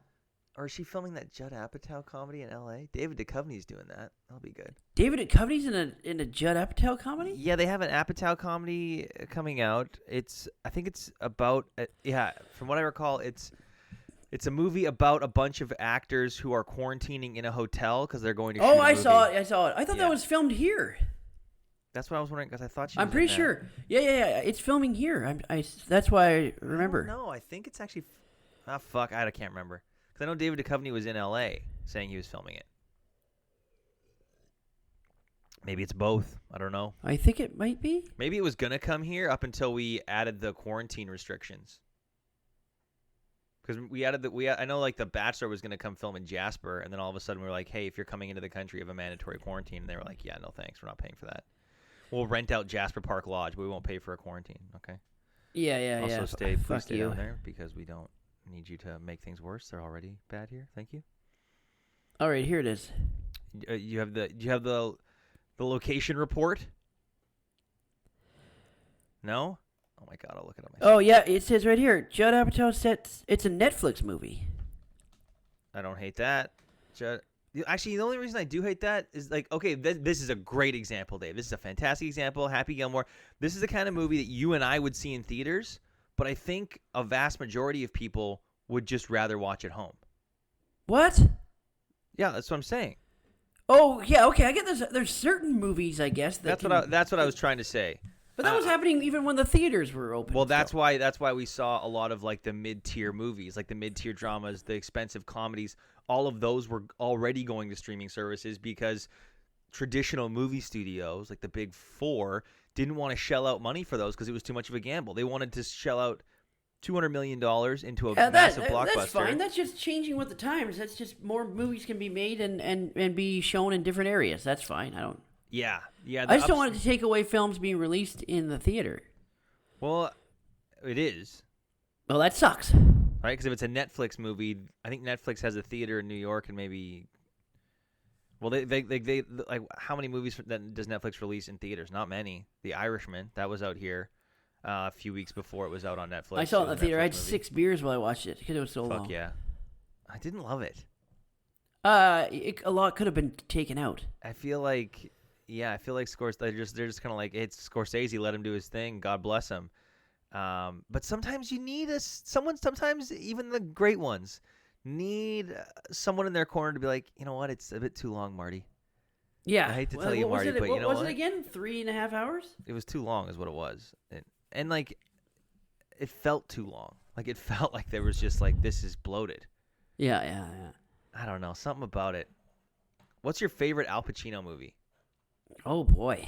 Or is she filming that Judd Apatow comedy in L.A.? David Duchovny's doing that. That'll be good. David Duchovny's in a Judd Apatow comedy? Yeah, they have an Apatow comedy coming out. I think it's about from what I recall, it's a movie about a bunch of actors who are quarantining in a hotel because they're going to shoot a movie. I saw it. I thought that was filmed here. That's what I was wondering because I thought she was I'm pretty sure. Yeah. It's filming here. That's why I remember. No, I think it's actually fuck, I can't remember. I know David Duchovny was in L.A. saying he was filming it. Maybe it's both. I don't know. I think it might be. Maybe it was going to come here up until we added the quarantine restrictions. Because I know like The Bachelor was going to come film in Jasper, and then all of a sudden we were like, hey, if you're coming into the country, you have a mandatory quarantine. And they were like, yeah, no thanks. We're not paying for that. We'll rent out Jasper Park Lodge, but we won't pay for a quarantine. Okay? Yeah. Also, stay you down there because we don't need you to make things worse. They're already bad here. Thank you. All right, here it is. Do you have the location report? No? Oh my god, I'll look it up myself. Oh yeah, it says right here. Judd Apatow sets. It's a Netflix movie. I don't hate that. Actually, the only reason I do hate that is like, okay, this is a great example, Dave. This is a fantastic example. Happy Gilmore. This is the kind of movie that you and I would see in theaters. But I think a vast majority of people would just rather watch at home. What? Yeah, that's what I'm saying. Oh, yeah, okay. I get there's certain movies, I guess. That's what I was trying to say. But that was happening even when the theaters were open. Well, that's why we saw a lot of like the mid-tier movies, like the mid-tier dramas, the expensive comedies. All of those were already going to streaming services because traditional movie studios, like the Big Four, didn't want to shell out money for those because it was too much of a gamble. They wanted to shell out $200 million into a massive blockbuster. That's fine. That's just changing with the times. That's just more movies can be made and be shown in different areas. That's fine. I don't. Yeah. I just don't want it to take away films being released in the theater. Well, it is. Well, that sucks. Right? Because if it's a Netflix movie, I think Netflix has a theater in New York and maybe. Well, they like how many movies does Netflix release in theaters? Not many. The Irishman, that was out here a few weeks before it was out on Netflix. I saw it in the theater. I had 6 beers while I watched it because it was so long. Fuck yeah. I didn't love it. A lot could have been taken out. I feel like Scorsese, they're just kind of like, it's Scorsese, let him do his thing. God bless him. But sometimes you need sometimes even the great ones need someone in their corner to be like, you know what, it's a bit too long, Marty. Yeah. I hate to tell you, Marty, but you know what? What was it again? 3.5 hours? It was too long is what it was. And like, it felt too long. Like, it felt like there was just like, this is bloated. Yeah. I don't know. Something about it. What's your favorite Al Pacino movie? Oh, boy.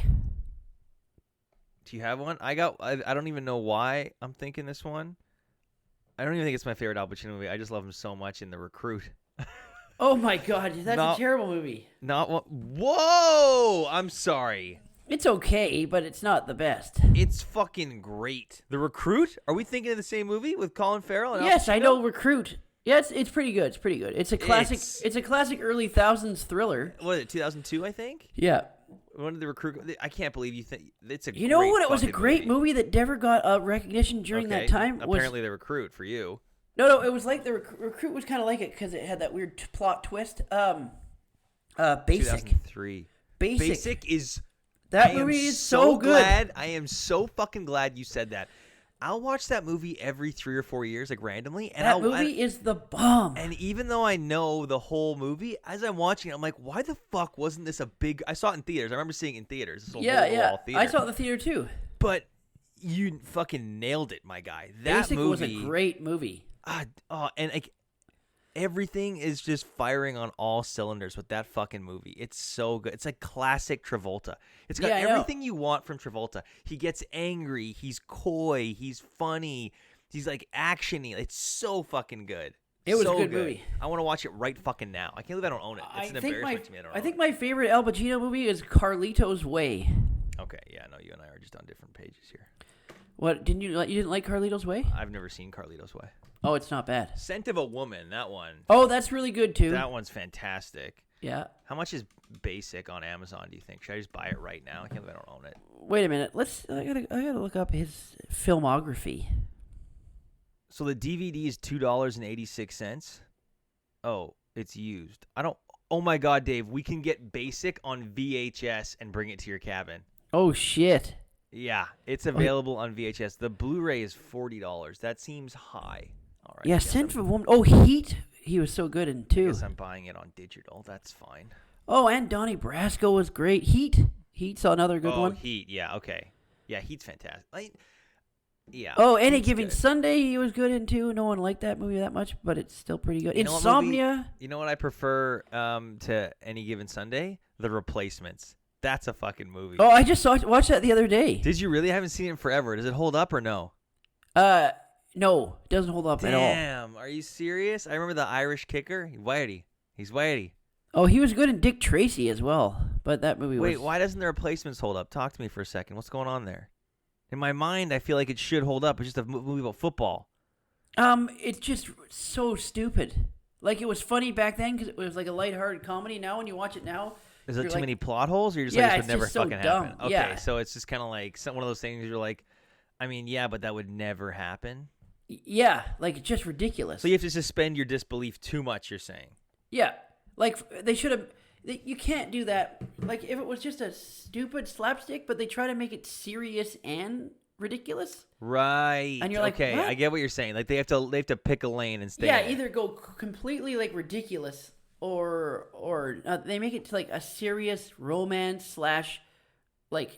Do you have one? I don't even know why I'm thinking this one. I don't even think it's my favorite Al Pacino movie. I just love him so much in The Recruit. Oh, my God. That's a terrible movie. Not one. Whoa! I'm sorry. It's okay, but it's not the best. It's fucking great. The Recruit? Are we thinking of the same movie with Colin Farrell? And yes, Al Pacino? I know Recruit. Yeah, it's pretty good. It's pretty good. It's a classic. It's a classic early thousands thriller. What is it? 2002, I think. Yeah. When did The Recruit? I can't believe you think it's a. You know what? It was a great movie that never got recognition during that time. Apparently, The Recruit for you. No. It was like the Recruit was kind of like it because it had that weird plot twist. Basic. 2003. Basic is. That movie is so good. I am so fucking glad you said that. I'll watch that movie every 3 or 4 years, like randomly. And that movie is the bomb. And even though I know the whole movie, as I'm watching it, I'm like, why the fuck wasn't this a big... I saw it in theaters. I remember seeing it in theaters. This Yeah. theater. I saw it in the theater too. But you fucking nailed it, my guy. That Basic movie was a great movie. And like everything is just firing on all cylinders with that fucking movie. It's so good. It's like classic Travolta. It's got everything you want from Travolta. He gets angry. He's coy. He's funny. He's like actiony. It's so fucking good. It was so a good movie. I want to watch it right fucking now. I can't believe I don't own it. It's an embarrassment to me. I think my favorite Al Pacino movie is Carlito's Way. Okay, yeah, no, you and I are just on different pages here. What didn't you like? You didn't like Carlito's Way? I've never seen Carlito's Way. Oh, it's not bad. Scent of a Woman, that one. Oh, that's really good too. That one's fantastic. Yeah. How much is Basic on Amazon, do you think? Should I just buy it right now? I can't believe I don't own it. Wait a minute. I gotta look up his filmography. So the DVD is $2.86. Oh, it's used. Oh my God, Dave, we can get Basic on VHS and bring it to your cabin. Oh shit. Yeah, it's available on VHS. The Blu-ray is $40. That seems high. All right. Yeah, Scent of a Woman. Oh, Heat. He was so good in too. I guess I'm buying it on digital. That's fine. Oh, and Donnie Brasco was great. Heat's another good one. Oh, Heat. Yeah, okay. Yeah, Heat's fantastic. Yeah. Oh, Any Heat's Given good. Sunday he was good in too. No one liked that movie that much, but it's still pretty good. You know Insomnia. You know what I prefer to Any Given Sunday? The Replacements. That's a fucking movie. Oh, I just watched that the other day. Did you really? I haven't seen it in forever. Does it hold up or no? No, it doesn't hold up at all. Damn, are you serious? I remember the Irish kicker. He's Whitey. Oh, he was good in Dick Tracy as well, but that movie was... Wait, why doesn't the Replacements hold up? Talk to me for a second. What's going on there? In my mind, I feel like it should hold up. It's just a movie about football. It's just so stupid. Like, it was funny back then because it was like a lighthearted comedy. Now, when you watch it now... Is there too like, many plot holes? Or you're just yeah, like, this it's would never just so fucking dumb. happen? Okay, Yeah. so it's just kind of like one of those things you're like, I mean, yeah, but that would never happen. Yeah, like, it's just ridiculous. So you have to suspend your disbelief too much, you're saying? Yeah, like, they should have... You can't do that. Like, if it was just a stupid slapstick, but they try to make it serious and ridiculous. Right. And you're like, okay, what? I get what you're saying. Like, they have to pick a lane and stay Yeah, in it. either go completely, like, ridiculous or they make it to, like, a serious romance / like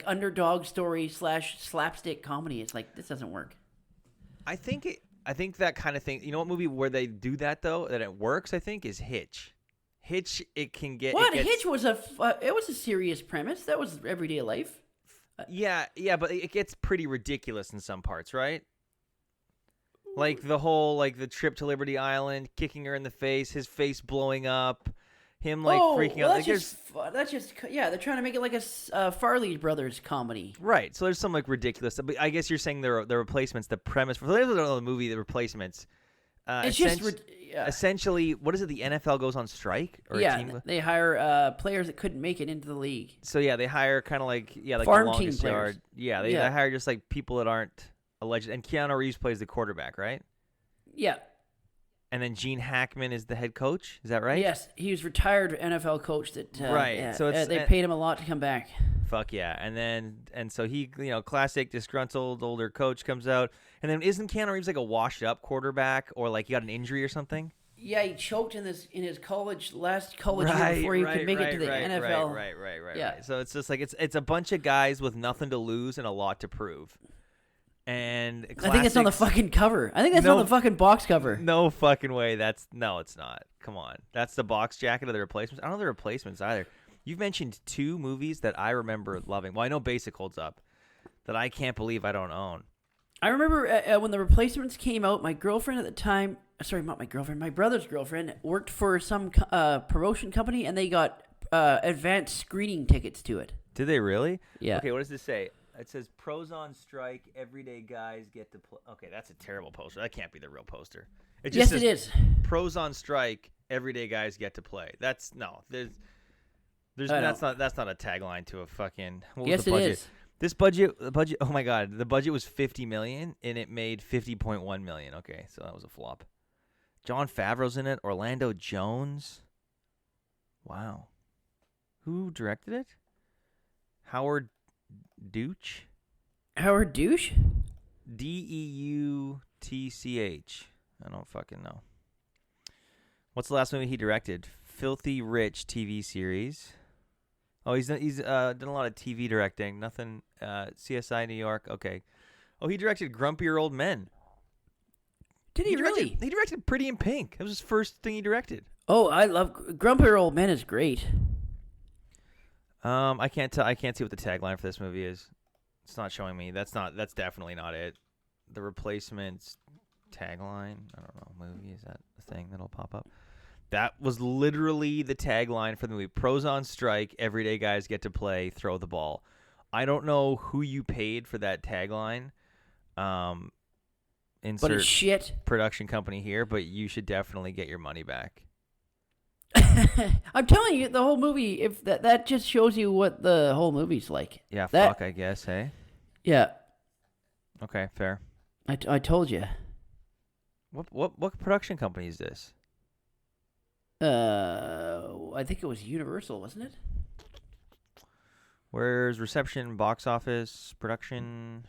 underdog story / slapstick comedy. It's like, this doesn't work. I think that kind of thing. You know what movie where they do that though, that it works? I think is Hitch. Hitch, it can get. What? Hitch was it was a serious premise. That was everyday life. Yeah, but it gets pretty ridiculous in some parts, right? Like the whole, like the trip to Liberty Island, kicking her in the face, his face blowing up, him like freaking out. Like, that's just they're trying to make it like a Farley Brothers comedy. Right. So there's some like ridiculous. But I guess you're saying the Replacements, the premise for the movie, the Replacements. It's essentially, what is it? The NFL goes on strike, or a team? They hire players that couldn't make it into the league. So yeah, they hire kind of like farm the team longest players. yard. Yeah, they hire just like people that aren't alleged. And Keanu Reeves plays the quarterback, right? Yeah. And then Gene Hackman is the head coach. Is that right? Yes, he was retired NFL coach. That right. Yeah, so they paid him a lot to come back. Fuck yeah. And so he, classic disgruntled older coach comes out. And then isn't Keanu Reeves like a washed up quarterback, or like he got an injury or something? Yeah, he choked in his last college year before he could make it to the NFL. Right. Yeah. So it's just like it's a bunch of guys with nothing to lose and a lot to prove. And I think it's on the fucking cover. I think that's on the fucking box cover. No fucking way. It's not. Come on. That's the box jacket of the Replacements. I don't know the Replacements either. You've mentioned two movies that I remember loving. Well, I know Basic holds up, that I can't believe I don't own. I remember when the Replacements came out, my girlfriend at the time, sorry, not my girlfriend, my brother's girlfriend worked for some promotion company, and they got advanced screening tickets to it. Did they really? Yeah. Okay, what does this say? It says, pros on strike, everyday guys get to play. Okay, that's a terrible poster. That can't be the real poster. It just says, it is. Pros on strike, everyday guys get to play. That's not a tagline to a fucking. What was the budget? It is. This budget. Oh my god, the budget was $50 million and it made $50.1 million. Okay, so that was a flop. Jon Favreau's in it. Orlando Jones. Wow. Who directed it? Howard Deutch? Howard Douche? Deutch. I don't fucking know. What's the last movie he directed? Filthy Rich TV series. Oh, he's done a lot of TV directing. Nothing. CSI New York. Okay. Oh, he directed Grumpier Old Men. Did he really? He directed Pretty in Pink. That was his first thing he directed. Oh, I love Grumpier Old Men is great. I can't see what the tagline for this movie is. It's not showing me. That's definitely not it. The Replacements tagline. I don't know. Movie, is that the thing that'll pop up? That was literally the tagline for the movie. Pros on strike, everyday guys get to play, throw the ball. I don't know who you paid for that tagline. Insert But it's shit. production company here, but you should definitely get your money back. I'm telling you, the whole movie. If that just shows you what the whole movie's like. Yeah, That- fuck. I guess. Hey. Yeah, Okay, fair. I told you. What production company is this? I think it was Universal, wasn't it? Where's reception, box office, production?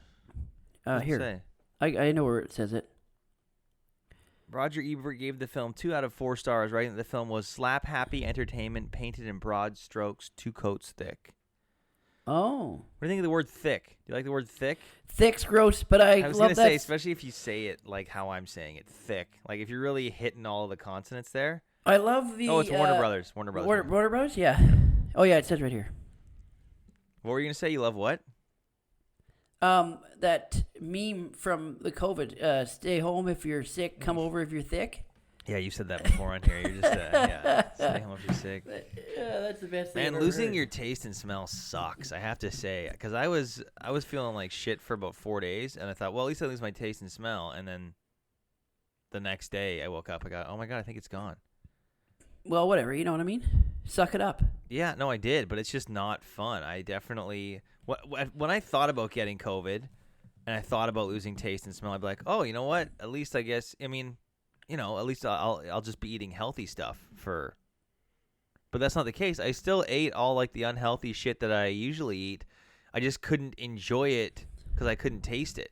What's it Here. say? I know where it says it. Roger Ebert gave the film 2 out of 4 stars, writing that the film was slap-happy entertainment painted in broad strokes, 2 coats thick. Oh. What do you think of the word thick? Do you like the word thick? Thick's gross, but I was love gonna that. say, especially if you say it like how I'm saying it, thick. Like if you're really hitting all of the consonants there. I love the. Oh, it's Warner Brothers. Warner Brothers. Warner Brothers, yeah. Oh yeah, it says right here. What were you gonna say? You love what? That meme from the COVID. Stay home if you're sick. Come over if you're thick. Yeah, you said that before on here. You're just yeah, stay home if you're sick. Yeah, that's the best thing. Man, I've ever losing heard. your taste and smell sucks. I have to say, because I was feeling like shit for about 4 days, and I thought, well, at least I lose my taste and smell. And then the next day, I woke up. I got, oh my god, I think it's gone. Well, whatever. You know what I mean? Suck it up. Yeah, no, I did, but it's just not fun. I definitely when I thought about getting COVID, and I thought about losing taste and smell, I'd be like, oh, you know what? At least I guess. I mean, you know, at least I'll just be eating healthy stuff for. But that's not the case. I still ate all like the unhealthy shit that I usually eat. I just couldn't enjoy it because I couldn't taste it.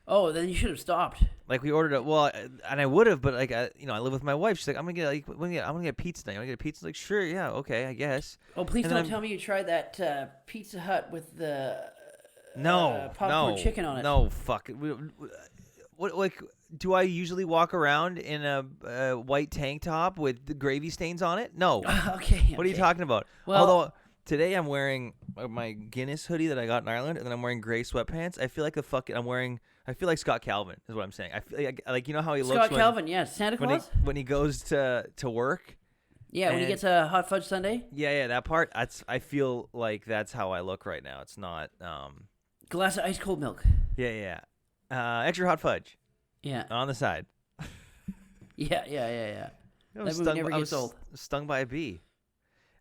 Oh, then you should have stopped. Like we ordered it, well, and I would have, but like I live with my wife. She's like, I'm gonna get pizza tonight. I'm gonna get pizza. Like, sure, yeah, okay, I guess. Oh, please And then don't tell me you tried that Pizza Hut with the No, popcorn chicken on it. No, fuck. What like? Do I usually walk around in a white tank top with the gravy stains on it? No. Okay. What are you talking about? Well- Although today I'm wearing my Guinness hoodie that I got in Ireland, and then I'm wearing gray sweatpants. I feel like I feel like Scott Calvin is what I'm saying. I feel like you know how he looks Scott Calvin, yeah, Santa Claus. when he goes to work. Yeah, when he and- gets a hot fudge sundae. Yeah, that part. I feel like that's how I look right now. It's not. Glass of ice cold milk. Yeah. Extra hot fudge Yeah. on the side. Yeah. I was That movie never I gets was old. stung by a bee.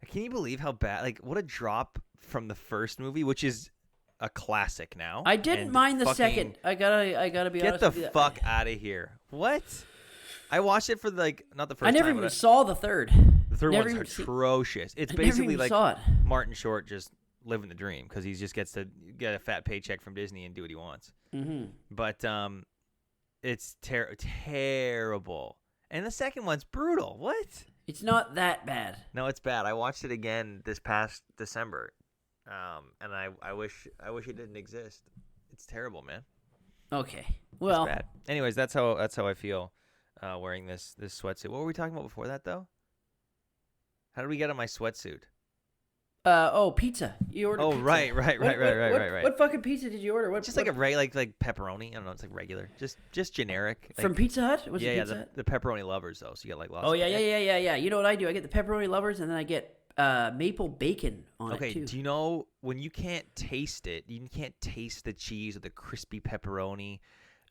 Can you believe how bad? Like, what a drop from the first movie, which is a classic now. I didn't and mind the fucking- second. I gotta be Get honest the with you. fuck out of here! What? I watched it for not the first I never time. even but saw the third. the third never one's even seen- atrocious. It's I never basically even like saw it. Martin Short just living the dream because he just gets to get a fat paycheck from Disney and do what he wants. Mm-hmm. But it's terrible. And the second one's brutal. What? It's not that bad. No, it's bad. I watched it again this past December, and I wish it didn't exist. It's terrible, man. Okay. Well, It's bad. Anyways, that's how I feel wearing this sweatsuit. What were we talking about before that, though? How did we get on my sweatsuit? Pizza. You ordered. Oh, pizza. right. What fucking pizza did you order? What? Just like a like pepperoni. I don't know. It's like regular. Just generic. Like, from Pizza Hut? Was it yeah, Pizza Hut? the pepperoni lovers though. So you get like lots. Oh of yeah. You know what I do? I get the pepperoni lovers, and then I get maple bacon on it Okay, too. do you know when you can't taste it? You can't taste the cheese or the crispy pepperoni.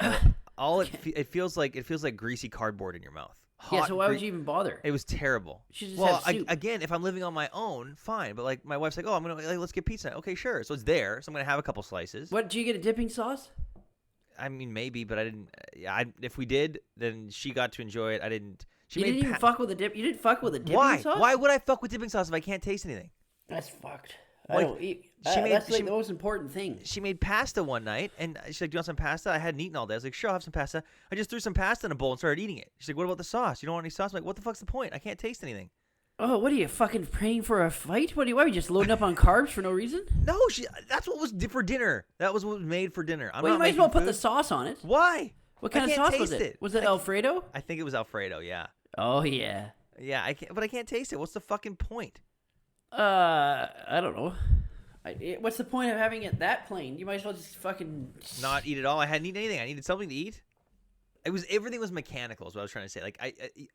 It feels like greasy cardboard in your mouth. Yeah, so why would you even bother? It was terrible. You should just Well, have soup. again, if I'm living on my own, fine. But like my wife's like, oh, let's get pizza. Okay, sure. So it's there. So I'm gonna have a couple slices. What? Do you get a dipping sauce? I mean, maybe, but I didn't. If we did, then she got to enjoy it. I didn't. She You made didn't even fuck with the dip. You didn't fuck with a dipping Why? sauce. Why would I fuck with dipping sauce if I can't taste anything? That's fucked. Like, I don't eat. That's like the most important thing. She made pasta one night, and she's like, do you want some pasta? I hadn't eaten all day. I was like, sure, I'll have some pasta. I just threw some pasta in a bowl and started eating it. She's like, what about the sauce? You don't want any sauce? I'm like, what the fuck's the point? I can't taste anything. Oh, what are you fucking praying for a fight? Why are you just loading up on carbs for no reason? No, that's what was for dinner. That was what was made for dinner. Well, you might as well put the sauce on it. Why? What kind of sauce was taste it? Was it Alfredo? I think it was Alfredo, yeah. Oh, yeah. Yeah, but I can't taste it. What's the fucking point? I don't know. What's the point of having it that plain? You might as well just fucking Not eat at all. I hadn't eaten anything. I needed something to eat. Everything was mechanical is what I was trying to say. Like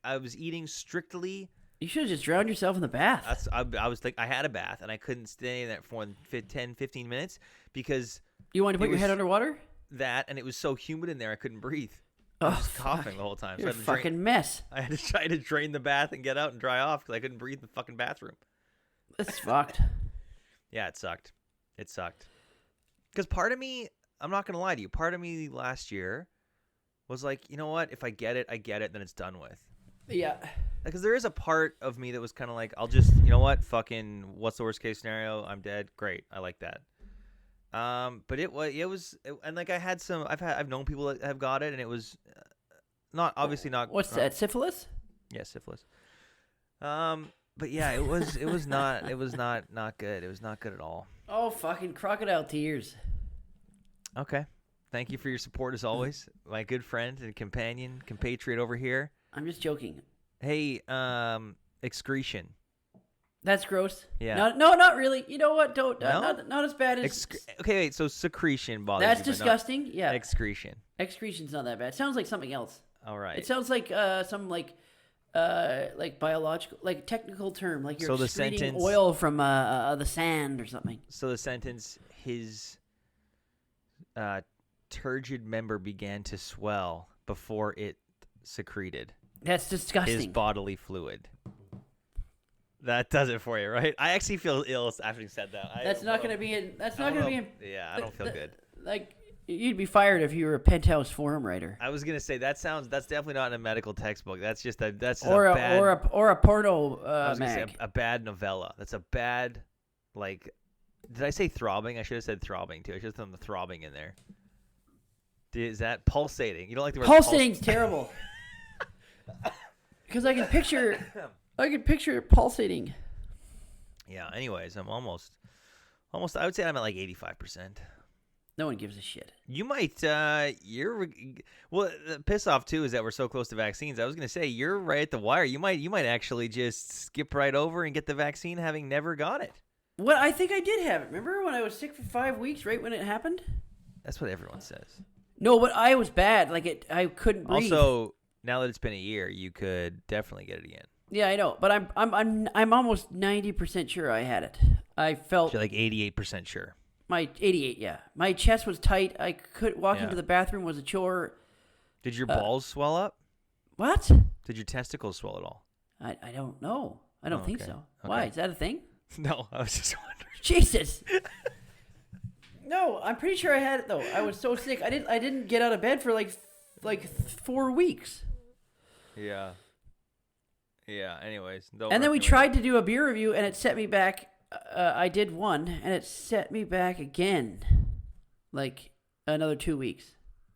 I was eating strictly You should have just drowned yourself in the bath. I was like, I had a bath and I couldn't stay in that for 10, 15 minutes because You wanted to put your head underwater? that, and it was so humid in there I couldn't breathe. Oh, I was just coughing the whole time. You're I a had to fucking mess. I had to try to drain the bath and get out and dry off because I couldn't breathe in the fucking bathroom. That's fucked. Yeah, it sucked. It sucked. Because part of me, I'm not going to lie to you, part of me last year was like, you know what? If I get it, then it's done with. Yeah. Because there is a part of me that was kind of like, I'll just, you know what? Fucking, what's the worst case scenario? I'm dead. Great. I like that. But it was, and like I've known people that have got it, and it was not. What's that? Syphilis? Yeah, syphilis. But yeah, it was not good. It was not good at all. Oh, fucking crocodile tears. Okay. Thank you for your support as always, my good friend and companion, compatriot over here. I'm just joking. Hey, excretion. That's gross. Yeah. No, not really. You know what? Don't. No? Not as bad as. Okay, wait. So secretion bothers That's you, but not disgusting. Yeah. excretion. Excretion's not that bad. It sounds like something else. All right. It sounds like some like biological, like technical term, like you're So the excreting sentence- oil from the sand or something. So the sentence, his turgid member began to swell before it secreted That's disgusting. his bodily fluid. That does it for you, right? I actually feel ill after you said that. That's not going to be in. That's not going to be in. Yeah, I don't feel good. Like you'd be fired if you were a Penthouse forum writer. I was gonna say that's definitely not in a medical textbook. That's just a bad or a porno I was gonna say mag. a bad novella. That's a bad, like, did I say throbbing? I should have said throbbing too. I should have thrown the throbbing in there. Is that pulsating? You don't like the word Pulsating's terrible. Because I can picture it pulsating. Yeah. Anyways, I'm almost. I would say I'm at like 85%. No one gives a shit. You might. Well, the piss off too is that we're so close to vaccines. I was gonna say you're right at the wire. You might actually just skip right over and get the vaccine, having never got it. What I think I did have it. Remember when I was sick for 5 weeks, right when it happened? That's what everyone says. No, but I was bad. Like I couldn't breathe. Also, now that it's been a year, you could definitely get it again. Yeah, I know, but I'm almost 90% sure I had it. I felt You're like 88% sure. my 88. Yeah, my chest was tight. I could walking Yeah. to the bathroom was a chore. Did your balls swell up? What? Did your testicles swell at all? I don't know. I don't think okay. so. Why? Is that a thing? No, I was just wondering. Jesus. No, I'm pretty sure I had it though. I was so sick. I didn't get out of bed for like 4 weeks. Yeah. Yeah. Anyways, And then we tried to do a beer review, and it set me back. I did one, and it set me back again, like another 2 weeks.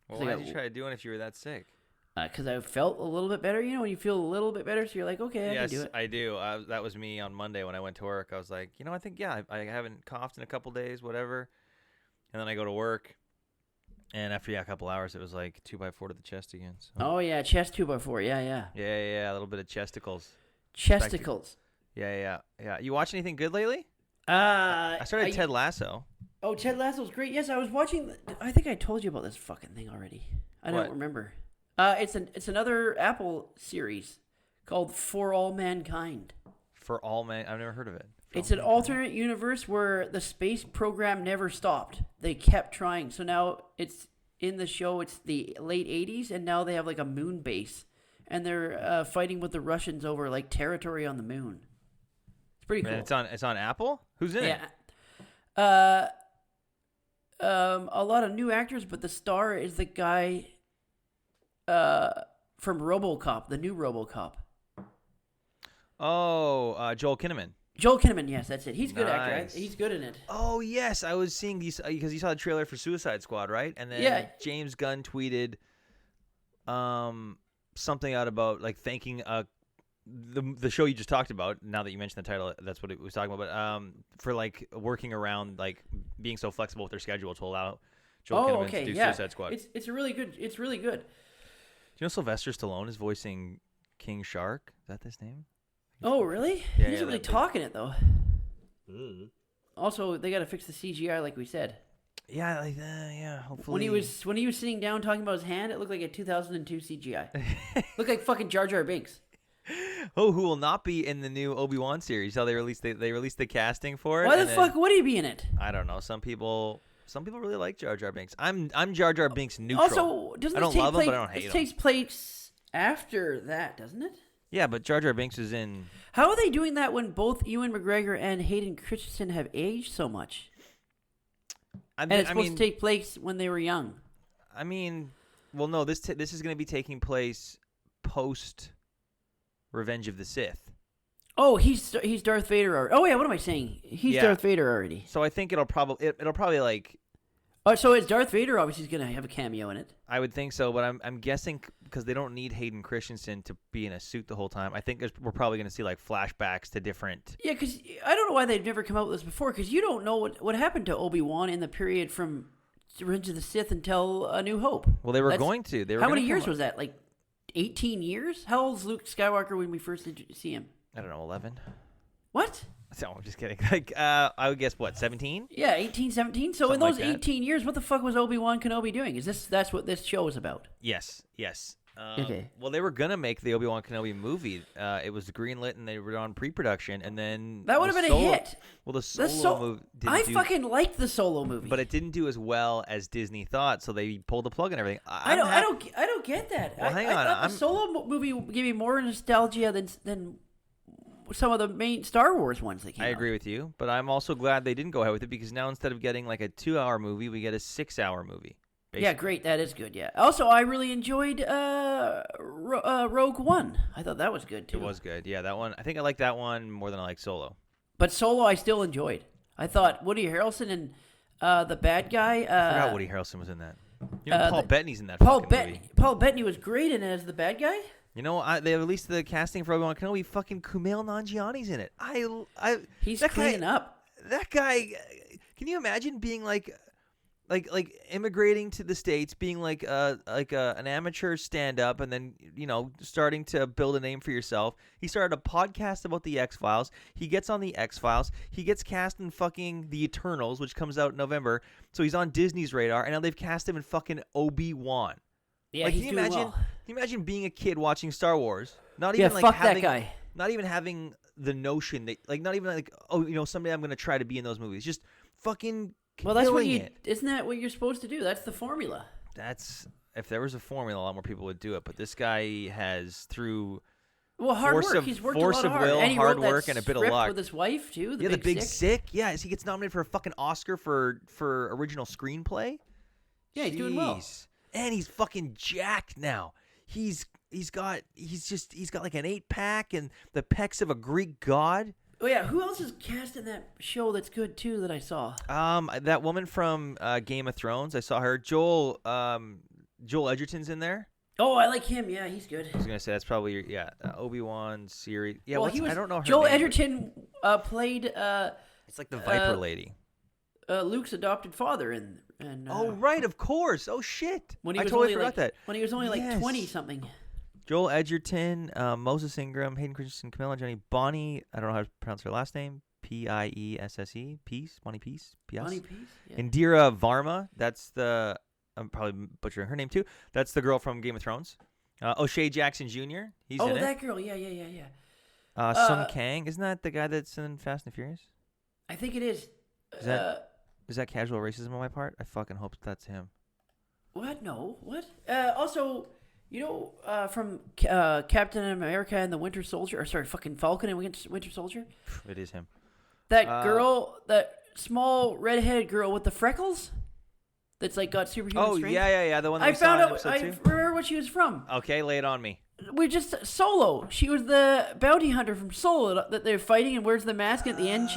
Well, why did you try to do one if you were that sick? Because I felt a little bit better. You know, when you feel a little bit better, so you're like, okay, I can do it. Yes, I do. That was me on Monday when I went to work. I was like, I think, I haven't coughed in a couple days, whatever. And then I go to work, and after a couple hours, it was like 2x4 to the chest again. So. Oh yeah, chest 2x4. Yeah. Yeah, a little bit of chesticles. Chesticles. Yeah. You watch anything good lately? I I started Ted Lasso. Oh, Ted Lasso's great. Yes, I was watching. I think I told you about this fucking thing already. I don't remember. It's another Apple series called For All Mankind. For All Man, I've never heard of it. It's an alternate universe where the space program never stopped. They kept trying. So now it's in the show. It's the late 80s, and now they have like a moon base, and they're fighting with the Russians over like territory on the moon. It's pretty cool. And it's on Apple. Who's in it? Yeah. A lot of new actors, but the star is the guy from RoboCop, the new RoboCop. Oh, Joel Kinnaman. Joel Kinnaman, yes, that's it. He's a good actor. Right? Nice. He's good in it. Oh, yes. I was seeing these because you saw the trailer for Suicide Squad, right? And then James Gunn tweeted something out about like thanking the show you just talked about. Now that you mentioned the title, that's what it was talking about. But for like working around, like being so flexible with their schedule to allow Joel Kinnaman to do Suicide Squad. It's really good. It's really good. Do you know Sylvester Stallone is voicing King Shark? Is that his name? Oh, really? Yeah, He doesn't really talk in it, though. Also, they got to fix the CGI, like we said. Yeah, yeah. Hopefully, when he was sitting down talking about his hand, it looked like a 2002 CGI. Looked like fucking Jar Jar Binks. who will not be in the new Obi-Wan series? How they released the casting for it. Why the fuck would he be in it? I don't know. Some people really like Jar Jar Binks. I'm Jar Jar Binks neutral. Also, doesn't I don't love him, but I don't hate him. This takes place after that, doesn't it? Yeah, but Jar Jar Binks is in. How are they doing that when both Ewan McGregor and Hayden Christensen have aged so much? And it's supposed to take place when they were young. I mean, well, no. This is going to be taking place post Revenge of the Sith. Oh, he's Darth Vader already. Oh yeah, what am I saying? He's Darth Vader already. So I think it'll probably like. So it's Darth Vader. Obviously, he's gonna have a cameo in it. I would think so, but I'm guessing because they don't need Hayden Christensen to be in a suit the whole time. I think we're probably gonna see like flashbacks to different. Yeah, because I don't know why they've never come out with this before. Because you don't know what happened to Obi-Wan in the period from Revenge of the Sith until A New Hope. Well, they were going to. How many years was that? Like 18 years? How old is Luke Skywalker when we first see him? I don't know, 11. What? No, I'm just kidding. Like, I would guess what, 17? Yeah, 18, 17. So Something in those like 18 years, what the fuck was Obi-Wan Kenobi doing? That's what this show is about? Yes. Okay. Well, they were gonna make the Obi-Wan Kenobi movie. It was greenlit and they were on pre-production, and then that would have been a hit. Well, the Solo movie. Fucking liked the Solo movie, but it didn't do as well as Disney thought, so they pulled the plug and everything. I don't get that. Well, hang on. I thought the Solo movie gave me more nostalgia than some of the main Star Wars ones that came out. I agree with you, but I'm also glad they didn't go ahead with it because now instead of getting like a 2-hour movie, we get a 6-hour movie. Basically. Yeah, great. That is good, yeah. Also, I really enjoyed Rogue One. I thought that was good, too. It was good. Yeah, that one. I think I like that one more than I like Solo. But Solo, I still enjoyed. I thought Woody Harrelson and the bad guy... I forgot Woody Harrelson was in that. You know, Paul Bettany's in that movie. Paul Bettany was great in it as the bad guy. You know, they released the casting for Obi-Wan Kenobi. Fucking Kumail Nanjiani's in it. He's cleaning up. That guy. Can you imagine being like immigrating to the States, being like an amateur stand-up, and then starting to build a name for yourself? He started a podcast about the X-Files. He gets on the X-Files. He gets cast in fucking The Eternals, which comes out in November. So he's on Disney's radar, and now they've cast him in fucking Obi-Wan. Yeah, he's doing well. Can you imagine being a kid watching Star Wars? Not even fuck that guy. Not even having the notion that, not even someday I'm gonna try to be in those movies. Just fucking. Well, that's what isn't that what you're supposed to do? That's the formula. If there was a formula, a lot more people would do it. But this guy has through. Well, hard work. He's worked a lot of will, and he hard wrote work, and a bit of luck. With his wife too. The Big Sick. Yeah, he gets nominated for a fucking Oscar for original screenplay. Yeah, he's doing well. And he's fucking jacked now. He's got like an 8-pack and the pecs of a Greek god. Oh yeah, who else is cast in that show that's good too that I saw? That woman from Game of Thrones. I saw her. Joel Edgerton's in there. Oh, I like him. Yeah, he's good. I was gonna say that's probably Obi-Wan series. Yeah, well, I don't know her Joel name, Edgerton played. It's like the Viper lady. Luke's adopted father and oh right, of course. Oh shit, I totally forgot that. When he was only like 20 something. Joel Edgerton, Moses Ingram, Hayden Christensen, Camilla Jenny, Bonnie. I don't know how to pronounce her last name. Piesse. Peace. Bonnie Peace. Bonnie Peace. Yeah. Indira Varma. That's the. I'm probably butchering her name too. That's the girl from Game of Thrones. O'Shea Jackson Jr. He's in it. Oh, that girl. Yeah. Sun Kang. Isn't that the guy that's in Fast and Furious? I think it is. Is that casual racism on my part? I fucking hope that's him. What? No. What? Also, from Captain America and the Winter Soldier, or sorry, fucking Falcon and Winter Soldier? It is him. That girl, that small redheaded girl with the freckles that's like got superhuman strength. Oh, yeah. The one that I found out. I remember what she was from. Okay, lay it on me. We just Solo. She was the bounty hunter from Solo that they're fighting and wears the mask. At the end,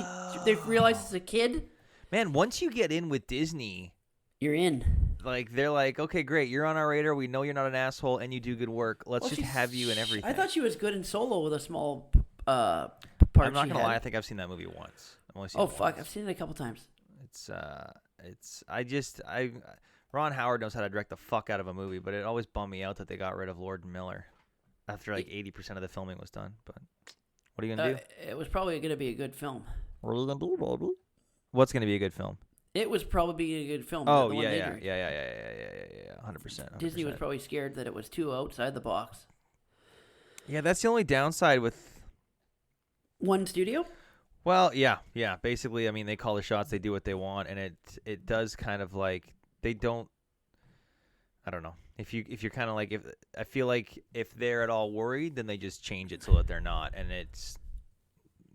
they realize it's a kid. Man, once you get in with Disney, you're in. Like, they're like, okay, great, you're on our radar. We know you're not an asshole and you do good work. Let's just have you in everything. I thought she was good in Solo with a small part. I'm not gonna lie. I think I've seen that movie once. I've seen it a couple times. Ron Howard knows how to direct the fuck out of a movie, but it always bummed me out that they got rid of Lord Miller after like 80% of the filming was done. But what are you gonna do? It was probably gonna be a good film. What are you gonna do, baby? What's gonna be a good film? It was probably a good film. Oh, yeah, 100%. Disney was probably scared that it was too outside the box. Yeah, that's the only downside with. One studio. Well, yeah. Basically, I mean, they call the shots, they do what they want, and it does kind of like they don't. I don't know. If you're kind of like if I feel like if they're at all worried, then they just change it so that they're not, and it's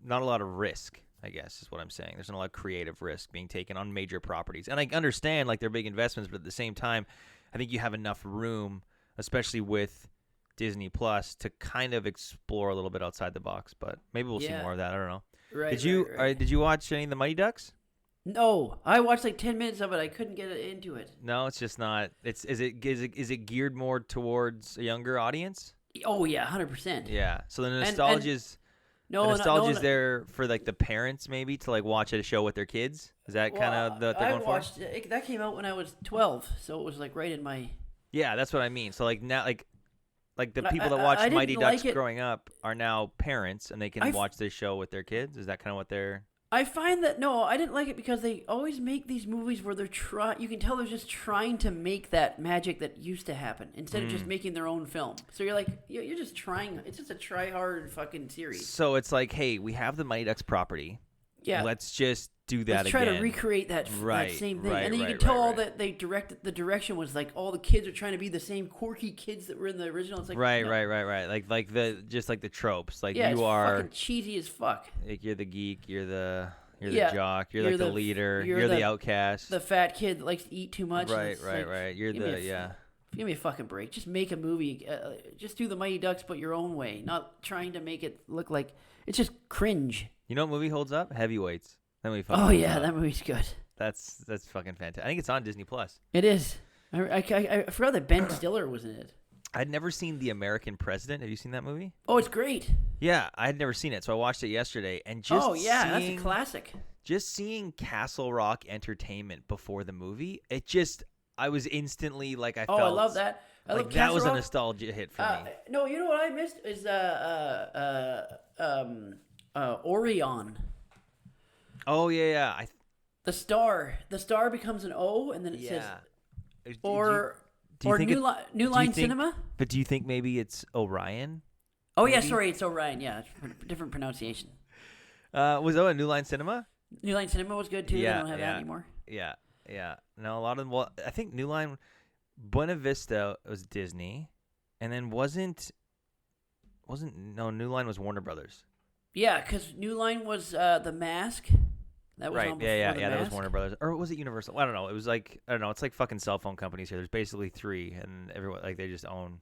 not a lot of risk. I guess is what I'm saying. There's not a lot of creative risk being taken on major properties, and I understand like they're big investments, but at the same time, I think you have enough room, especially with Disney Plus, to kind of explore a little bit outside the box. But maybe we'll see more of that. I don't know. Right. Did you watch any of the Mighty Ducks? No, I watched like 10 minutes of it. I couldn't get into it. No, it's just not. Is it geared more towards a younger audience? Oh yeah, 100%. Yeah. So the nostalgia is. No, the nostalgia is there for like the parents maybe to like watch a show with their kids. Is that kind of the they're going for? That came out when I was 12, so it was like right in my. Yeah, that's what I mean. So like now, like the people that watched Mighty Ducks growing up are now parents, and they can watch this show with their kids. Is that kind of what they're? I find that I didn't like it because they always make these movies where they're you can tell they're just trying to make that magic that used to happen instead of just making their own film. So you're like, you're just trying. It's just a try hard fucking series. So it's like, hey, we have the Mighty Ducks property. Yeah. Let's just do that again. Let's try to recreate that same thing. And then you can tell that they the direction was like all the kids are trying to be the same quirky kids that were in the original. It's like right. Like the tropes. Like you are fucking cheesy as fuck. Like you're the geek, you're the jock, you're like the leader, you're the outcast. The fat kid that likes to eat too much. Right. You're Give me a fucking break. Just make a movie. Just do the Mighty Ducks, but your own way. Not trying to make it look like it's just cringe. You know what movie holds up? Heavyweights. That movie. That movie's good. That's fucking fantastic. I think it's on Disney Plus. It is. I forgot that Ben Stiller was in it. I'd never seen The American President. Have you seen that movie? Oh, it's great. Yeah, I had never seen it, so I watched it yesterday. And that's a classic. Just seeing Castle Rock Entertainment before the movie, I was instantly like, I felt. I love that. I love that was a nostalgia hit for me. No, you know what I missed is Orion. Oh yeah. The star becomes an O, and then it says New Line Cinema. But do you think maybe it's Orion? Oh yeah, sorry, it's Orion. Yeah, different pronunciation. Was a New Line Cinema? New Line Cinema was good too. Yeah, they don't have that anymore. Yeah. No, a lot of them. Well, I think New Line, Buena Vista was Disney, and then New Line was Warner Brothers. Yeah, because New Line was The Mask. That was right. That was Warner Brothers, or was it Universal? I don't know. It was like It's like fucking cell phone companies here. There's basically three, and everyone like they just own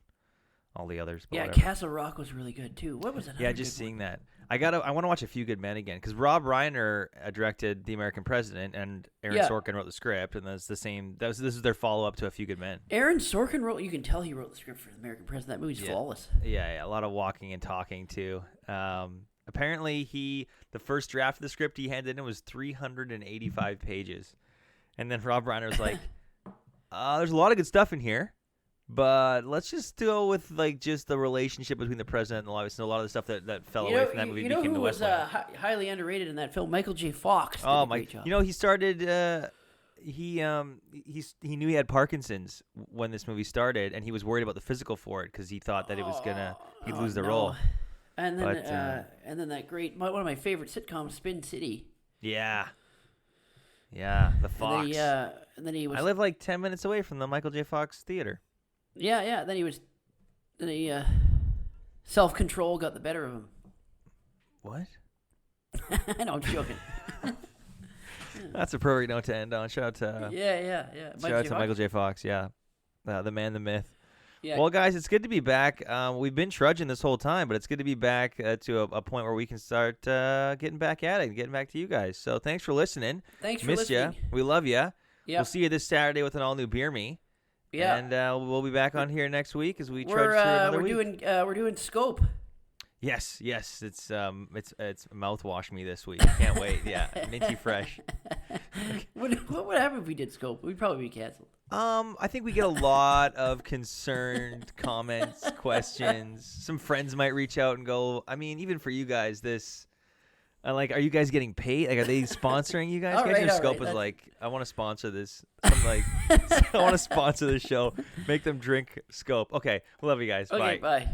all the others. Yeah, whatever. Castle Rock was really good too. What was it? Yeah, just seeing that. I want to watch A Few Good Men again because Rob Reiner directed The American President, and Aaron Sorkin wrote the script, and that's the same. This is their follow up to A Few Good Men. Aaron Sorkin wrote. You can tell he wrote the script for The American President. That movie's flawless. Yeah, a lot of walking and talking too. Apparently, the first draft of the script he handed in was 385 pages, and then Rob Reiner was like, "There's a lot of good stuff in here, but let's just go with like just the relationship between the president and the lobbyist, and a lot of the stuff that fell away from that movie became the West Wing." Highly underrated in that film? Michael J. Fox. Oh my! He started. He knew he had Parkinson's when this movie started, and he was worried about the physical for it because he thought that he'd lose the role. And then that great one of my favorite sitcoms, Spin City. Yeah, the Fox. And then he was. I live like 10 minutes away from the Michael J. Fox Theater. Yeah. Self-control got the better of him. What? No, I'm joking. That's a perfect note to end on. Shout out to shout out to Michael J. Fox. Yeah, the man, the myth. Yeah. Well, guys, it's good to be back. We've been trudging this whole time, but it's good to be back to a point where we can start getting back at it and getting back to you guys. So thanks for listening. Thanks for listening. Missed ya. We love you. Yep. We'll see you this Saturday with an all-new Beer Me. Yeah. And we'll be back on here next week as we trudge through another week. We're doing Scope. Yes. It's mouthwash me this week. Can't wait. Yeah, minty fresh. What would happen if we did Scope? We'd probably be canceled. I think we get a lot of concerned comments, questions. Some friends might reach out and go, I mean, even for you guys, are you guys getting paid? Like, are they sponsoring you guys? Scope was like, I want to sponsor this. I'm like, I want to sponsor this show. Make them drink Scope. Okay, we love you guys. Okay, bye.